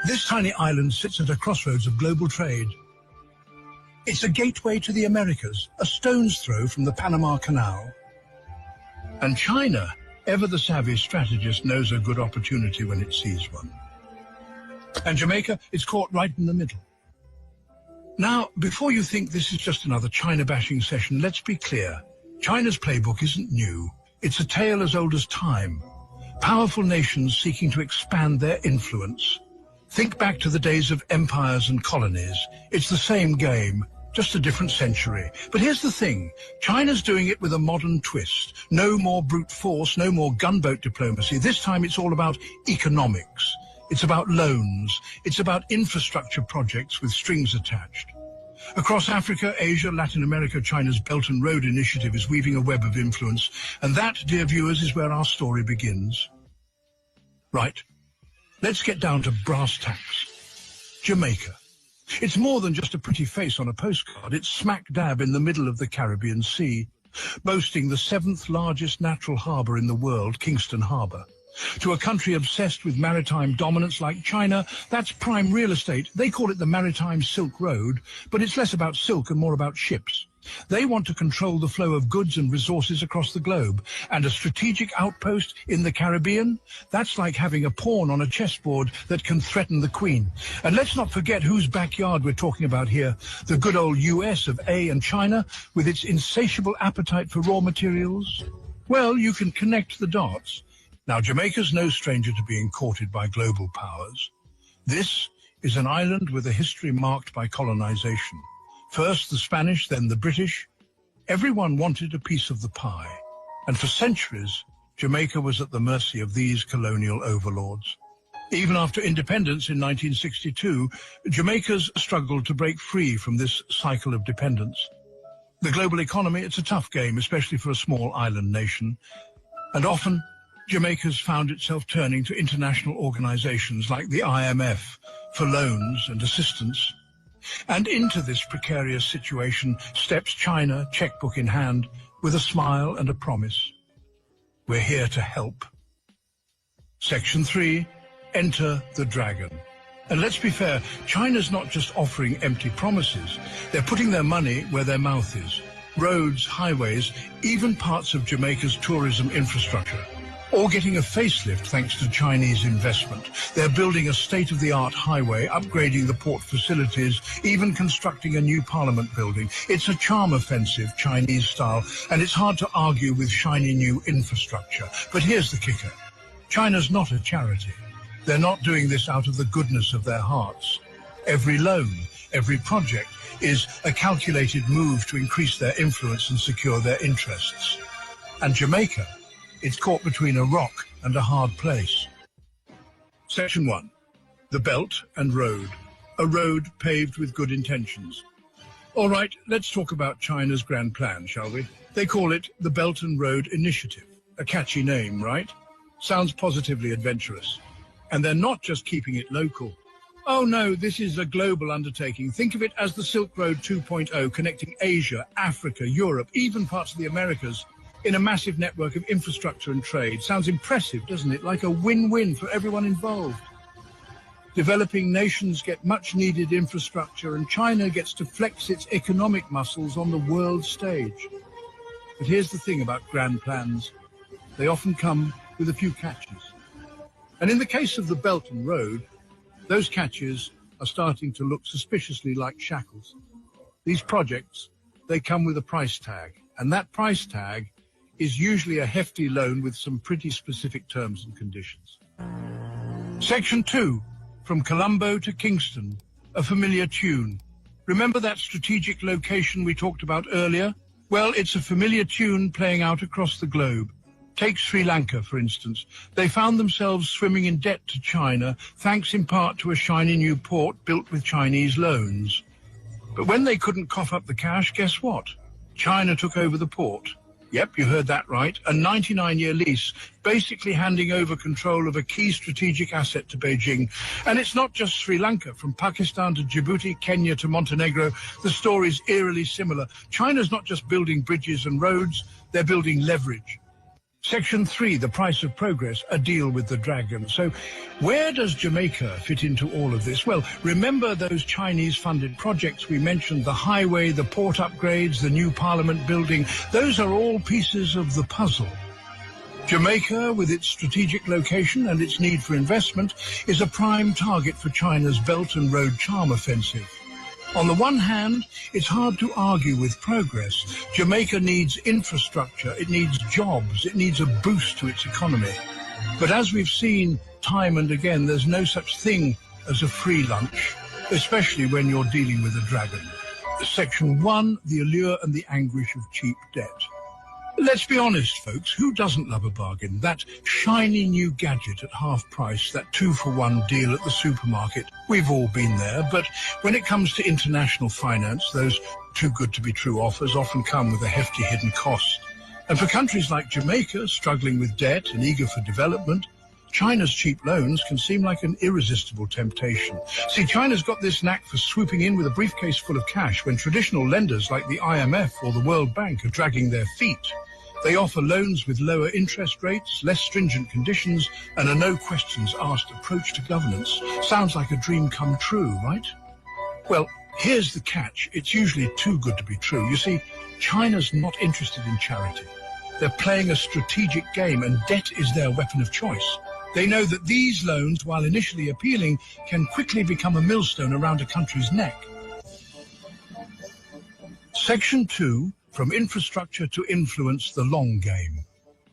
This tiny island sits at a crossroads of global trade. It's a gateway to the Americas, a stone's throw from the Panama Canal. And China, ever the savvy strategist, knows a good opportunity when it sees one. And Jamaica is caught right in the middle. Now, before you think this is just another China-bashing session, let's be clear. China's playbook isn't new. It's a tale as old as time. Powerful nations seeking to expand their influence. Think back to the days of empires and colonies. It's the same game, just a different century. But here's the thing. China's doing it with a modern twist. No more brute force, no more gunboat diplomacy. This time it's all about economics. It's about loans. It's about infrastructure projects with strings attached. Across Africa, Asia, Latin America, China's Belt and Road Initiative is weaving a web of influence. And that, dear viewers, is where our story begins. Right. Let's get down to brass tacks. Jamaica. It's more than just a pretty face on a postcard. It's smack dab in the middle of the Caribbean Sea, boasting the 7th largest natural harbour in the world, Kingston Harbour. To a country obsessed with maritime dominance like China, that's prime real estate. They call it the Maritime Silk Road, but it's less about silk and more about ships. They want to control the flow of goods and resources across the globe. And a strategic outpost in the Caribbean? That's like having a pawn on a chessboard that can threaten the Queen. And let's not forget whose backyard we're talking about here. The good old US of A and China, with its insatiable appetite for raw materials. Well, you can connect the dots. Now, Jamaica's no stranger to being courted by global powers. This is an island with a history marked by colonization. First the Spanish, then the British. Everyone wanted a piece of the pie. And for centuries, Jamaica was at the mercy of these colonial overlords. Even after independence in 1962, Jamaica's struggled to break free from this cycle of dependence. The global economy, it's a tough game, especially for a small island nation. And often, Jamaica's found itself turning to international organizations like the IMF for loans and assistance. And into this precarious situation steps China, checkbook in hand, with a smile and a promise. We're here to help. Section 3, enter the dragon. And let's be fair, China's not just offering empty promises. They're putting their money where their mouth is. Roads, highways, even parts of Jamaica's tourism infrastructure. All getting a facelift thanks to Chinese investment. They're building a state-of-the-art highway, upgrading the port facilities, even constructing a new parliament building. It's a charm offensive, Chinese style, and it's hard to argue with shiny new infrastructure. But here's the kicker. China's not a charity. They're not doing this out of the goodness of their hearts. Every loan, every project is a calculated move to increase their influence and secure their interests. And Jamaica, it's caught between a rock and a hard place. Section 1. The Belt and Road. A road paved with good intentions. All right, let's talk about China's grand plan, shall we? They call it the Belt and Road Initiative. A catchy name, right? Sounds positively adventurous. And they're not just keeping it local. Oh no, this is a global undertaking. Think of it as the Silk Road 2.0, connecting Asia, Africa, Europe, even parts of the Americas, in a massive network of infrastructure and trade. Sounds impressive, doesn't it? Like a win-win for everyone involved. Developing nations get much-needed infrastructure, and China gets to flex its economic muscles on the world stage. But here's the thing about grand plans. They often come with a few catches. And in the case of the Belt and Road, those catches are starting to look suspiciously like shackles. These projects, they come with a price tag, and that price tag is usually a hefty loan with some pretty specific terms and conditions. Section 2, from Colombo to Kingston, a familiar tune. Remember that strategic location we talked about earlier? Well, it's a familiar tune playing out across the globe. Take Sri Lanka, for instance. They found themselves swimming in debt to China, thanks in part to a shiny new port built with Chinese loans. But when they couldn't cough up the cash, guess what? China took over the port. Yep, you heard that right. A 99-year lease, basically handing over control of a key strategic asset to Beijing. And it's not just Sri Lanka. From Pakistan to Djibouti, Kenya to Montenegro, the story's eerily similar. China's not just building bridges and roads, they're building leverage. Section 3, the price of progress, a deal with the dragon. So where does Jamaica fit into all of this? Well, remember those Chinese-funded projects we mentioned, the highway, the port upgrades, the new parliament building. Those are all pieces of the puzzle. Jamaica, with its strategic location and its need for investment, is a prime target for China's Belt and Road charm offensive. On the one hand, it's hard to argue with progress. Jamaica needs infrastructure, it needs jobs, it needs a boost to its economy. But as we've seen time and again, there's no such thing as a free lunch, especially when you're dealing with a dragon. Section 1, the allure and the anguish of cheap debt. Let's be honest, folks, who doesn't love a bargain? That shiny new gadget at half price, that 2-for-1 deal at the supermarket. We've all been there, but when it comes to international finance, those too good to be true offers often come with a hefty hidden cost. And for countries like Jamaica, struggling with debt and eager for development, China's cheap loans can seem like an irresistible temptation. See, China's got this knack for swooping in with a briefcase full of cash when traditional lenders like the IMF or the World Bank are dragging their feet. They offer loans with lower interest rates, less stringent conditions, and a no-questions-asked approach to governance. Sounds like a dream come true, right? Well, here's the catch. It's usually too good to be true. You see, China's not interested in charity. They're playing a strategic game, and debt is their weapon of choice. They know that these loans, while initially appealing, can quickly become a millstone around a country's neck. Section 2, from infrastructure to influence, the long game.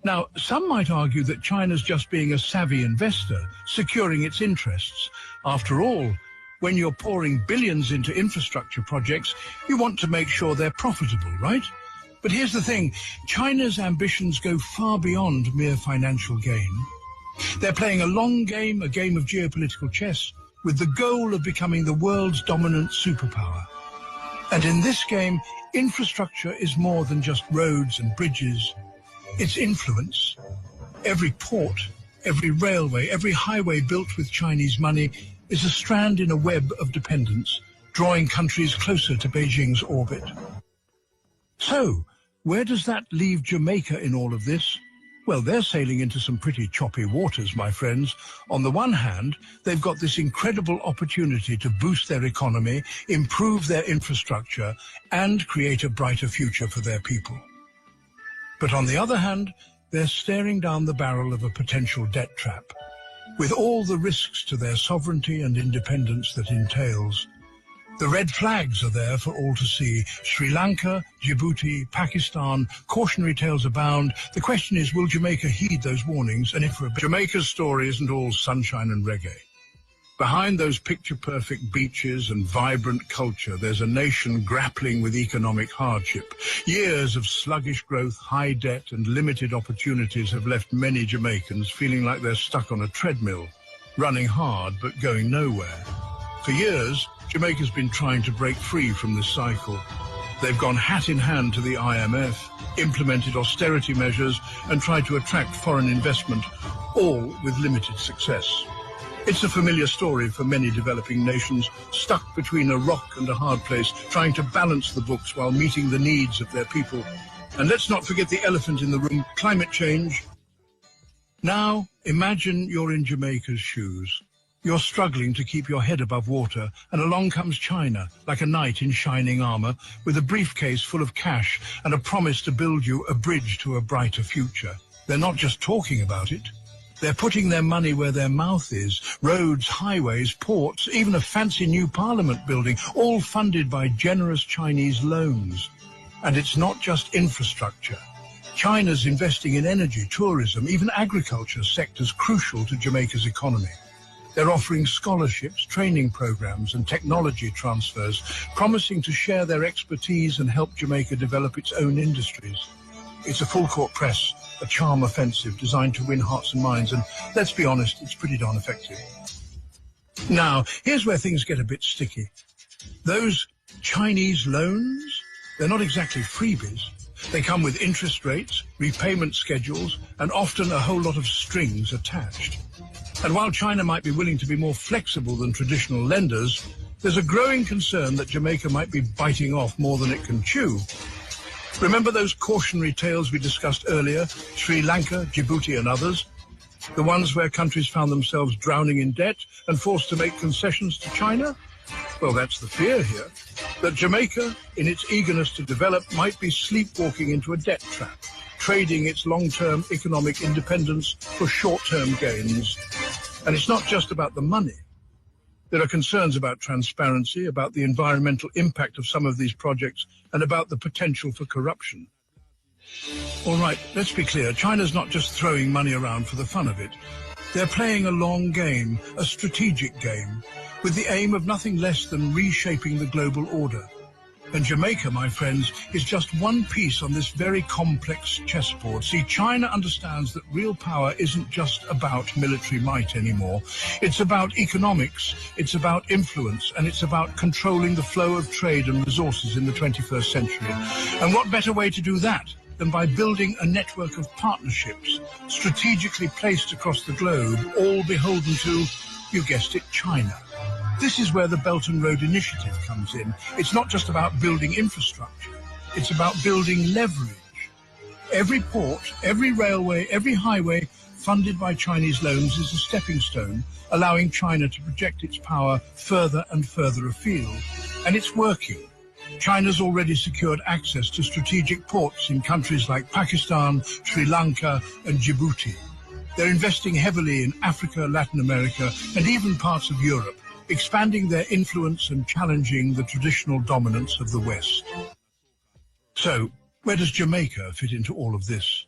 Now, some might argue that China's just being a savvy investor, securing its interests. After all, when you're pouring billions into infrastructure projects, you want to make sure they're profitable, right? But here's the thing, China's ambitions go far beyond mere financial gain. They're playing a long game, a game of geopolitical chess, with the goal of becoming the world's dominant superpower. And in this game, infrastructure is more than just roads and bridges. It's influence. Every port, every railway, every highway built with Chinese money is a strand in a web of dependence, drawing countries closer to Beijing's orbit. So, where does that leave Jamaica in all of this? Well, they're sailing into some pretty choppy waters, my friends. On the one hand, they've got this incredible opportunity to boost their economy, improve their infrastructure, and create a brighter future for their people. But on the other hand, they're staring down the barrel of a potential debt trap, with all the risks to their sovereignty and independence that entails. The red flags are there for all to see. Sri Lanka, Djibouti, Pakistan, cautionary tales abound. The question is, will Jamaica heed those warnings? And if Jamaica's story isn't all sunshine and reggae. Behind those picture-perfect beaches and vibrant culture, there's a nation grappling with economic hardship. Years of sluggish growth, high debt, and limited opportunities have left many Jamaicans feeling like they're stuck on a treadmill, running hard but going nowhere. For years, Jamaica's been trying to break free from this cycle. They've gone hat in hand to the IMF, implemented austerity measures, and tried to attract foreign investment, all with limited success. It's a familiar story for many developing nations, stuck between a rock and a hard place, trying to balance the books while meeting the needs of their people. And let's not forget the elephant in the room, climate change. Now, imagine you're in Jamaica's shoes. You're struggling to keep your head above water, and along comes China, like a knight in shining armor, with a briefcase full of cash and a promise to build you a bridge to a brighter future. They're not just talking about it. They're putting their money where their mouth is. Roads, highways, ports, even a fancy new parliament building, all funded by generous Chinese loans. And it's not just infrastructure. China's investing in energy, tourism, even agriculture, sectors crucial to Jamaica's economy. They're offering scholarships, training programs, and technology transfers, promising to share their expertise and help Jamaica develop its own industries. It's a full-court press, a charm offensive designed to win hearts and minds, and let's be honest, it's pretty darn effective. Now, here's where things get a bit sticky. Those Chinese loans, they're not exactly freebies. They come with interest rates, repayment schedules, and often a whole lot of strings attached. And while China might be willing to be more flexible than traditional lenders, there's a growing concern that Jamaica might be biting off more than it can chew. Remember those cautionary tales we discussed earlier, Sri Lanka, Djibouti and others? The ones where countries found themselves drowning in debt and forced to make concessions to China? Well, that's the fear here, that Jamaica, in its eagerness to develop, might be sleepwalking into a debt trap, trading its long-term economic independence for short-term gains. And it's not just about the money. There are concerns about transparency, about the environmental impact of some of these projects, and about the potential for corruption. All right, let's be clear. China's not just throwing money around for the fun of it. They're playing a long game, a strategic game, with the aim of nothing less than reshaping the global order. And Jamaica, my friends, is just one piece on this very complex chessboard. See, China understands that real power isn't just about military might anymore. It's about economics, it's about influence, and it's about controlling the flow of trade and resources in the 21st century. And what better way to do that than by building a network of partnerships strategically placed across the globe, all beholden to, you guessed it, China. This is where the Belt and Road Initiative comes in. It's not just about building infrastructure, it's about building leverage. Every port, every railway, every highway funded by Chinese loans is a stepping stone, allowing China to project its power further and further afield. And it's working. China's already secured access to strategic ports in countries like Pakistan, Sri Lanka, and Djibouti. They're investing heavily in Africa, Latin America, and even parts of Europe, expanding their influence and challenging the traditional dominance of the West. So, where does Jamaica fit into all of this?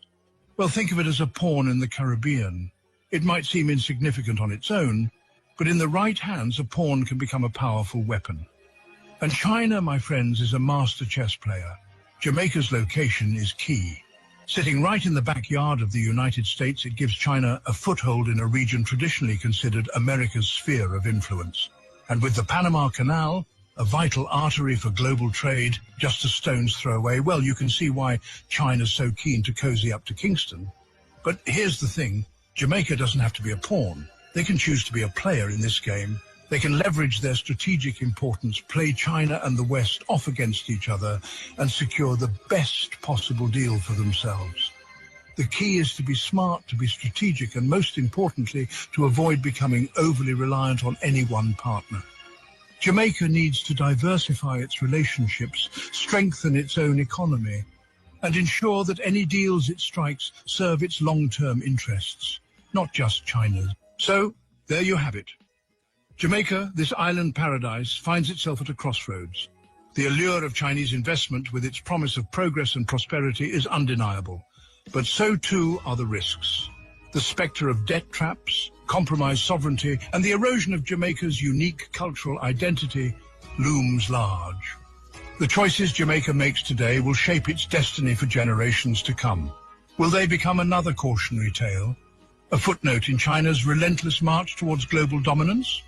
Well, think of it as a pawn in the Caribbean. It might seem insignificant on its own, but in the right hands, a pawn can become a powerful weapon. And China, my friends, is a master chess player. Jamaica's location is key. Sitting right in the backyard of the United States, it gives China a foothold in a region traditionally considered America's sphere of influence. And with the Panama Canal, a vital artery for global trade, just a stone's throw away, well, you can see why China's so keen to cozy up to Kingston. But here's the thing, Jamaica doesn't have to be a pawn. They can choose to be a player in this game. They can leverage their strategic importance, play China and the West off against each other, and secure the best possible deal for themselves. The key is to be smart, to be strategic, and most importantly, to avoid becoming overly reliant on any one partner. Jamaica needs to diversify its relationships, strengthen its own economy, and ensure that any deals it strikes serve its long-term interests, not just China's. So, there you have it. Jamaica, this island paradise, finds itself at a crossroads. The allure of Chinese investment with its promise of progress and prosperity is undeniable. But so too are the risks. The spectre of debt traps, compromised sovereignty, and the erosion of Jamaica's unique cultural identity looms large. The choices Jamaica makes today will shape its destiny for generations to come. Will they become another cautionary tale? A footnote in China's relentless march towards global dominance?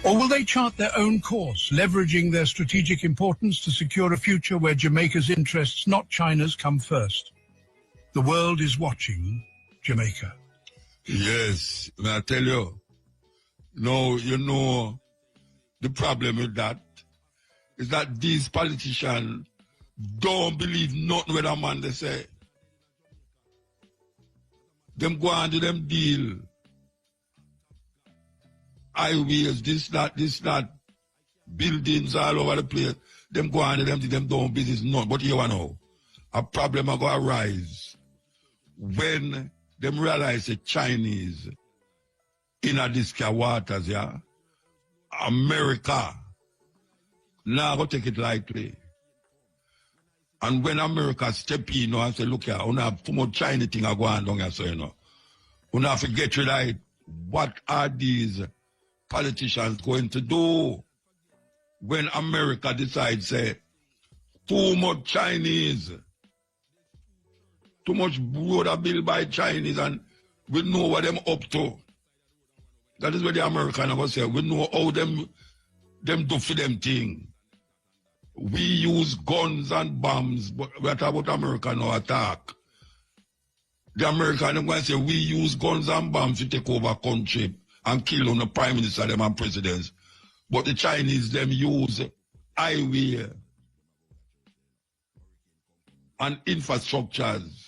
Or will they chart their own course, leveraging their strategic importance to secure a future where Jamaica's interests, not China's, come first? The world is watching Jamaica. Yes, I tell you. No, you know, the problem with that is that these politicians don't believe nothing with a man they say. Them go on to them deal. Highways, this, that, buildings all over the place. Them go on to them don't business none. But you know, a problem are going to arise when them realize the Chinese in a this waters, yeah, America now go take it lightly. And when America step in and say, look here, we have too much China thing going on down here, so you know. We have to get rid of it. What are these politicians going to do when America decides, say, too much Chinese, too much border bill by Chinese, and we know what them up to. That is what the Americans are going to say. We know how them do for them thing. We use guns and bombs, but we talk about America no attack. The Americans are going to say we use guns and bombs to take over country and kill on the prime minister them and presidents. But the Chinese them use highway and infrastructures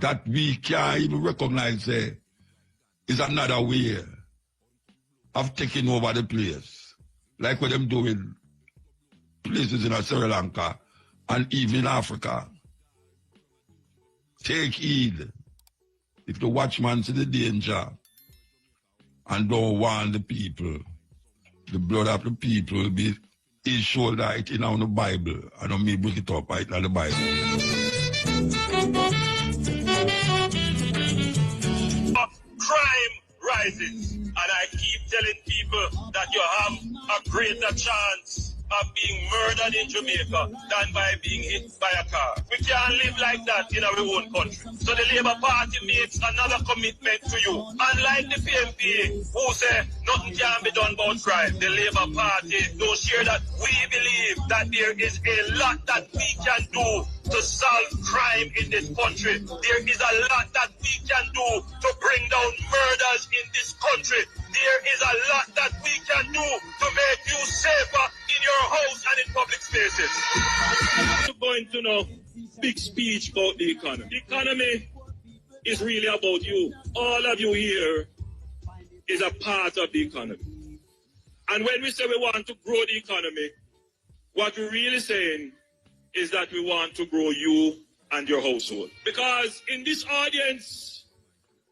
that we can't even recognize is another way of taking over the place. Like what them doing places in Sri Lanka and even in Africa. Take heed. If the watchman see the danger and don't warn the people, the blood of the people will be his shoulder it in on the Bible. I don't mean bring it up right in the Bible. crisis. And I keep telling people that you have a greater chance of being murdered in Jamaica than by being hit by a car. We can't live like that in our own country. So the Labour Party makes another commitment to you. Unlike the PMP who say nothing can be done about crime, the Labour Party don't share that. We believe that there is a lot that we can do to solve crime in this country. There is a lot that we can do to bring down murders in this country. There is a lot that we can do to make you safer in your house and in public spaces. You're going to know big speech about the economy. The economy is really about you. All of you here is a part of the economy. And when we say we want to grow the economy, what we're really saying is that we want to grow you and your household. Because in this audience,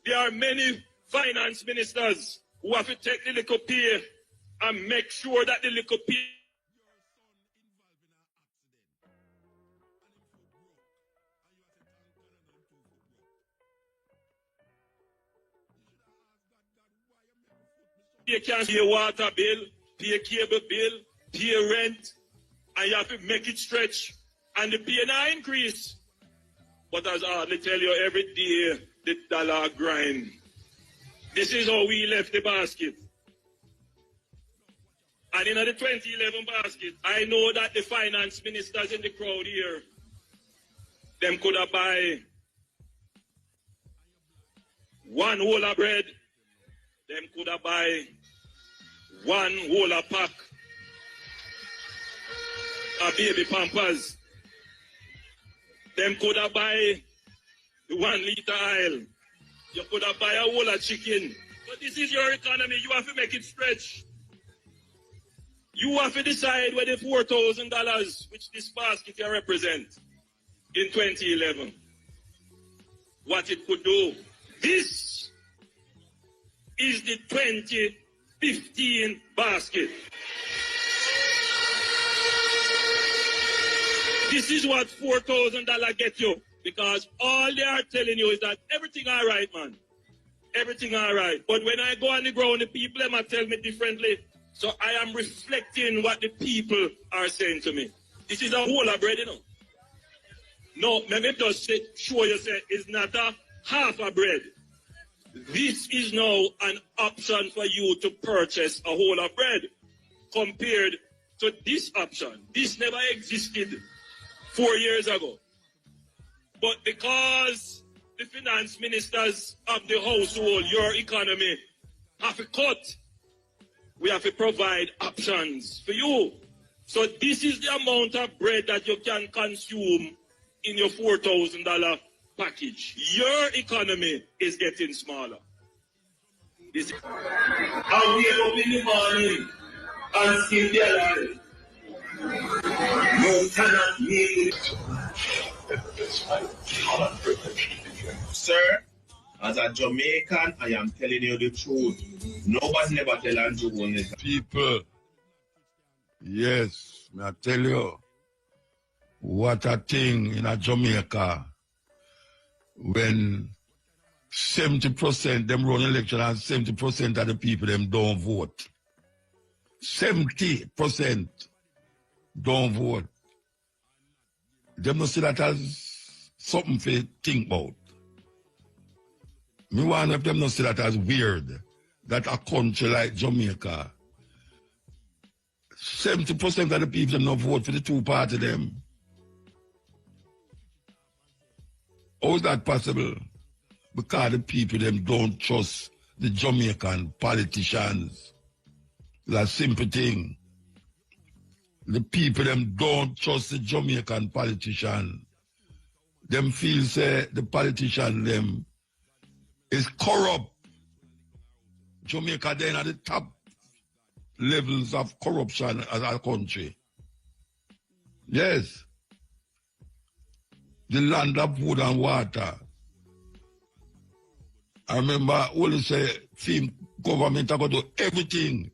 there are many finance ministers who have to take the little pay and make sure that the little pay you can pay a water bill, pay a cable bill, pay a rent, and you have to make it stretch. And the pay now increase. But as I tell you, every day the dollar grind. This is how we left the basket. And in the 2011 basket, I know that the finance ministers in the crowd here, them could have buy one whole of bread, them could have buy one whole of pack of baby pampers. Them could have buy the 1 liter oil. You could have buy a whole of chicken. But this is your economy. You have to make it stretch. You have to decide where the $4,000, which this basket here represent, in 2011, what it could do. This is the 2015 basket. This is what $4,000 get you. Because all they are telling you is that everything all right, man. Everything all right. But when I go on the ground, the people them tell me differently. So I am reflecting what the people are saying to me. This is a whole of bread, you know. No, maybe just say, show you say it's not a half a bread. This is now an option for you to purchase a whole of bread compared to this option. This never existed 4 years ago. But because the finance ministers of the household, your economy, have to cut, we have to provide options for you. So this is the amount of bread that you can consume in your $4,000 package. Your economy is getting smaller. This I wake up in the morning and still be alive. You cannot make it. Sir, as a Jamaican, I am telling you the truth. Nobody never tell Andrew this. People, yes, I tell you, what a thing in a Jamaica when 70% them run election and 70% of the people them don't vote. 70% don't vote. Them not see that as something to think about. Me want of them not see that as weird that a country like Jamaica, 70% of the people them not vote for the two party them. How is that possible? Because the people them don't trust the Jamaican politicians. That's a simple thing. The people them don't trust the Jamaican politician. Them feel say the politician them is corrupt. Jamaica then at the top levels of corruption as a country. Yes. The land of wood and water. I remember only say film government are going to do everything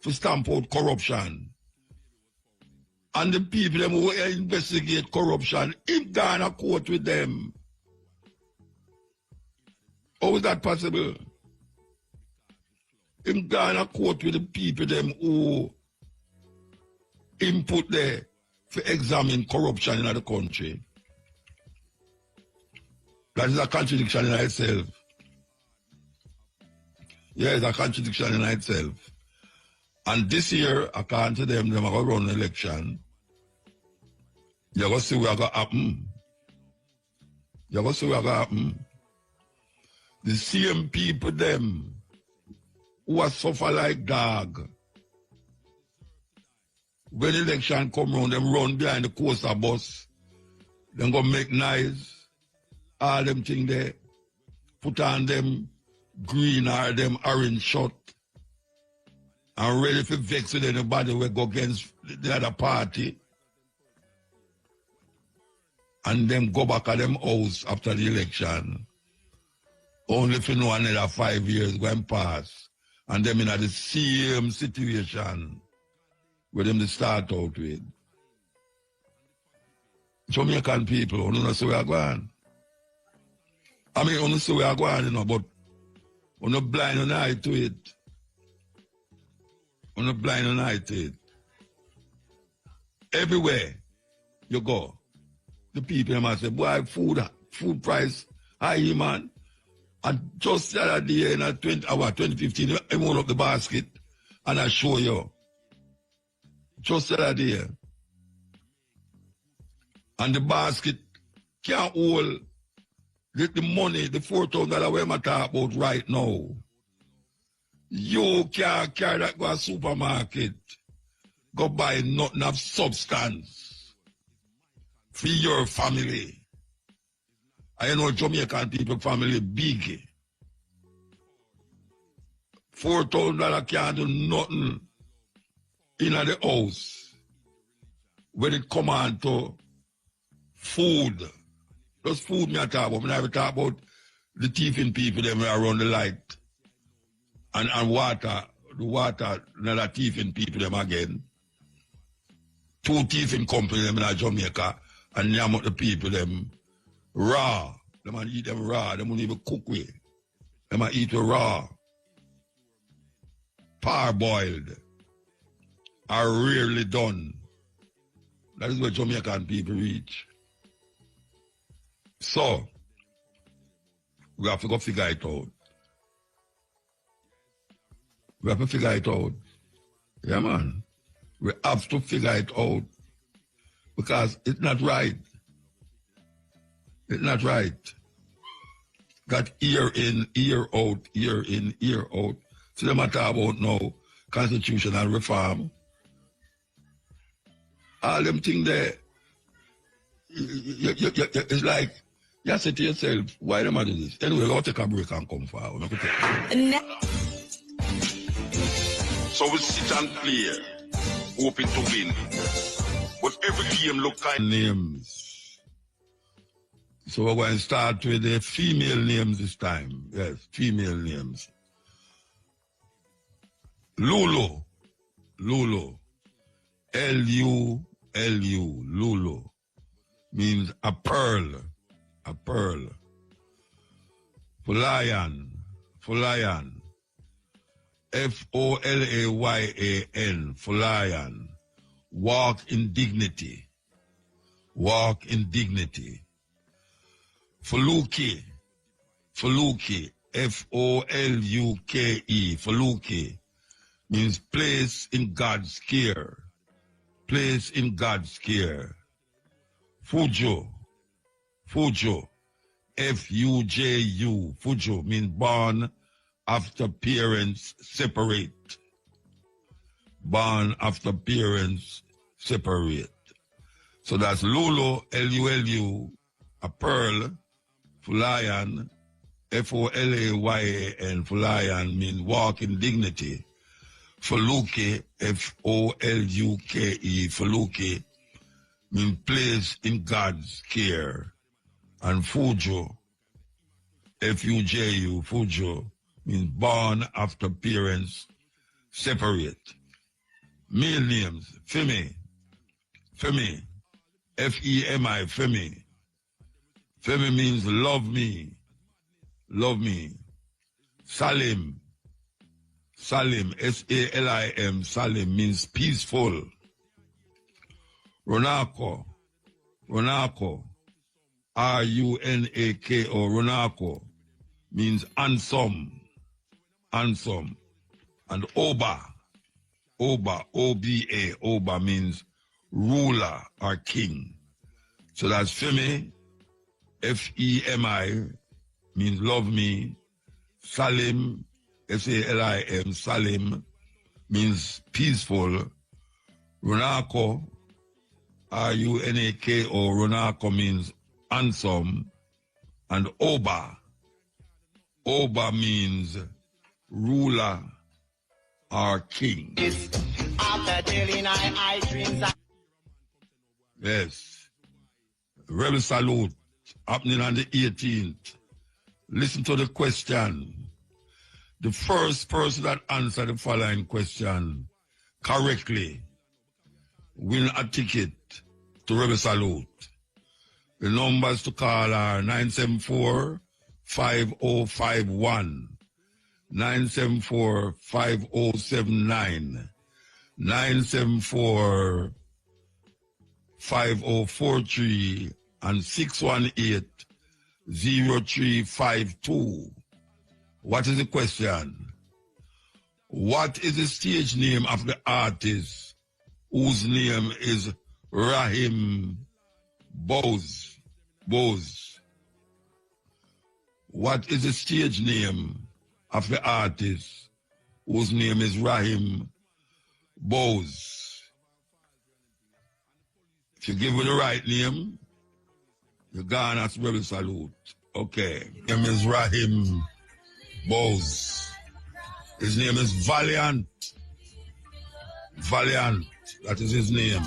to stamp out corruption. And the people them who investigate corruption, in Ghana court with them. How is that possible? him gone a court with the people them who input there for examine corruption in the country. That is a contradiction in itself. Yeah, it's a contradiction in itself. And this year, according to them are going to run an election. You're going to see what's going to happen. You're going to see what's going to happen. The same people, them, who are suffer like dog. When election come round, them run behind the coaster bus. Them go make noise. All them thing there. Put on them green or them orange shirt. And ready for vex with anybody who go against the other party. And them go back at them house after the election. Only if you know another 5 years going past. And them in the same situation where them they start out with. Jamaican people, you know, so we are going. I mean, you know, so we are going, you know, but you're not blind an eye to it. You're not blind an eye to it. Everywhere you go, the people must say, boy, food price high, man. And just the other day in 2015, I went up the basket and I show you. Just the other day. And the basket can't hold the money, the $4,000 we're talking about right now. You can't carry that go to a supermarket, go buy nothing of substance for your family. I know Jamaican people family big. $4,000 can't do nothing in the house when it come on to food. Just food me I talk about. I never talk about the thieving people them around the light. And water, the water, another thieving people them again. 2 thieving companies them in Jamaica and name out the people them raw. They might eat them raw. They won't even cook with. They might eat it raw. Parboiled. Are rarely done. That is where Jamaican people reach. So, we have to go figure it out. We have to figure it out. Yeah, man. We have to figure it out. Because it's not right. It's not right. Got ear in, ear out, ear in, ear out. So they matter about now constitutional reform. All them things there, it's like, you say to yourself, why am I doing this? Anyway, I'll take a break and come forward. So we sit and play, hoping to win. But every game look kind of names. So we're going to start with the female names this time. Yes, female names. Lulu. Lulu. L-U-L-U. Lulu. Means a pearl. A pearl. Fulayan. Fulayan. F-O-L-A-Y-A-N. Fulayan. Walk in dignity. Walk in dignity. Fuluki. Fuluki. F-O-L-U-K-E. Fuluki. Means place in God's care. Place in God's care. Fujo. Fujo. F-U-J-U. Fujo means born after parents separate. Born after parents separate. So that's Lulu, L-U-L-U, a pearl, Fulayan, F-O-L-A-Y-A-N, Fulayan means walk in dignity. Fuluki, F-O-L-U-K-E, Fuluki means place in God's care. And Fujo, F-U-J-U, Fujo means born after parents separate. Male names, Femi, Femi, F-E-M-I, Femi. Femi means love me, love me. Salim, Salim, S-A-L-I-M, Salim means peaceful. Runako, R-U-N-A-K-O, Runako means handsome. And Oba, O-B-A, Oba means ruler or king. So that's Femi, F-E-M-I, means love me. Salim, S-A-L-I-M, Salim, means peaceful. Runako, R-U-N-A-K-O, Runako means handsome. And Oba means ruler or king. Yes. Rebel salute happening on the 18th. Listen to the question. The first person that answered the following question correctly win a ticket to Rebel Salute. The numbers to call are 974-5051, 974-5079, 974-5043, and 618-0352. What is the question? What is the stage name of the artist whose name is Rahim Bose? What is the stage name of the artist whose name is Rahim Bose? If you give me the right name, you're gone as Rebel Salute. Okay. His name is Rahim Bose. His name is Valiant. That is his name.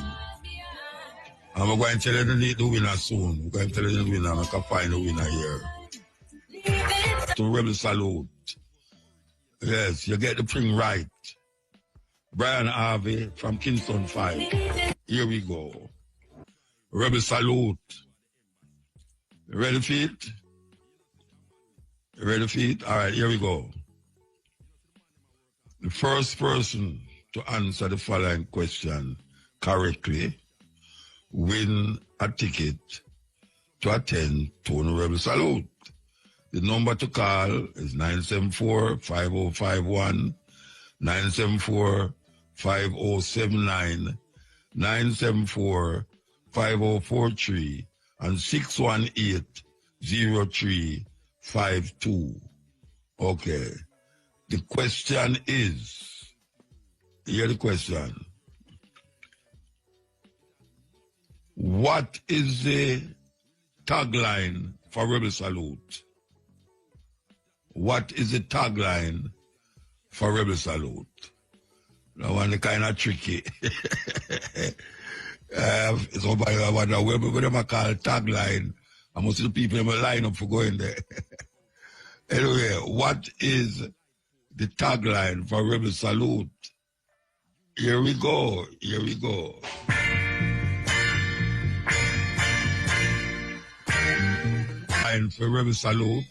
And we're going to tell you the winner soon. We're going to tell you the winner. I can find the winner here. To Rebel Salute. Yes, you get the thing right. Brian Harvey from Kingston 5. Here we go. Rebel Salute. Ready for it? Ready for it? All right, here we go. The first person to answer the following question correctly win a ticket to attend Tony Rebel Salute. The number to call is 974-5051, 974-5079, 974-5043, and 618-0352. Okay. The question is, here the question. What is the tagline for Rebel Salute? What is the tagline for Rebel Salute? That one is kind of tricky. Somebody I wonder where them call tagline. I must see the people in my line up for going there. Anyway, what is the tagline for Rebel Salute? Here we go. Line for Rebel Salute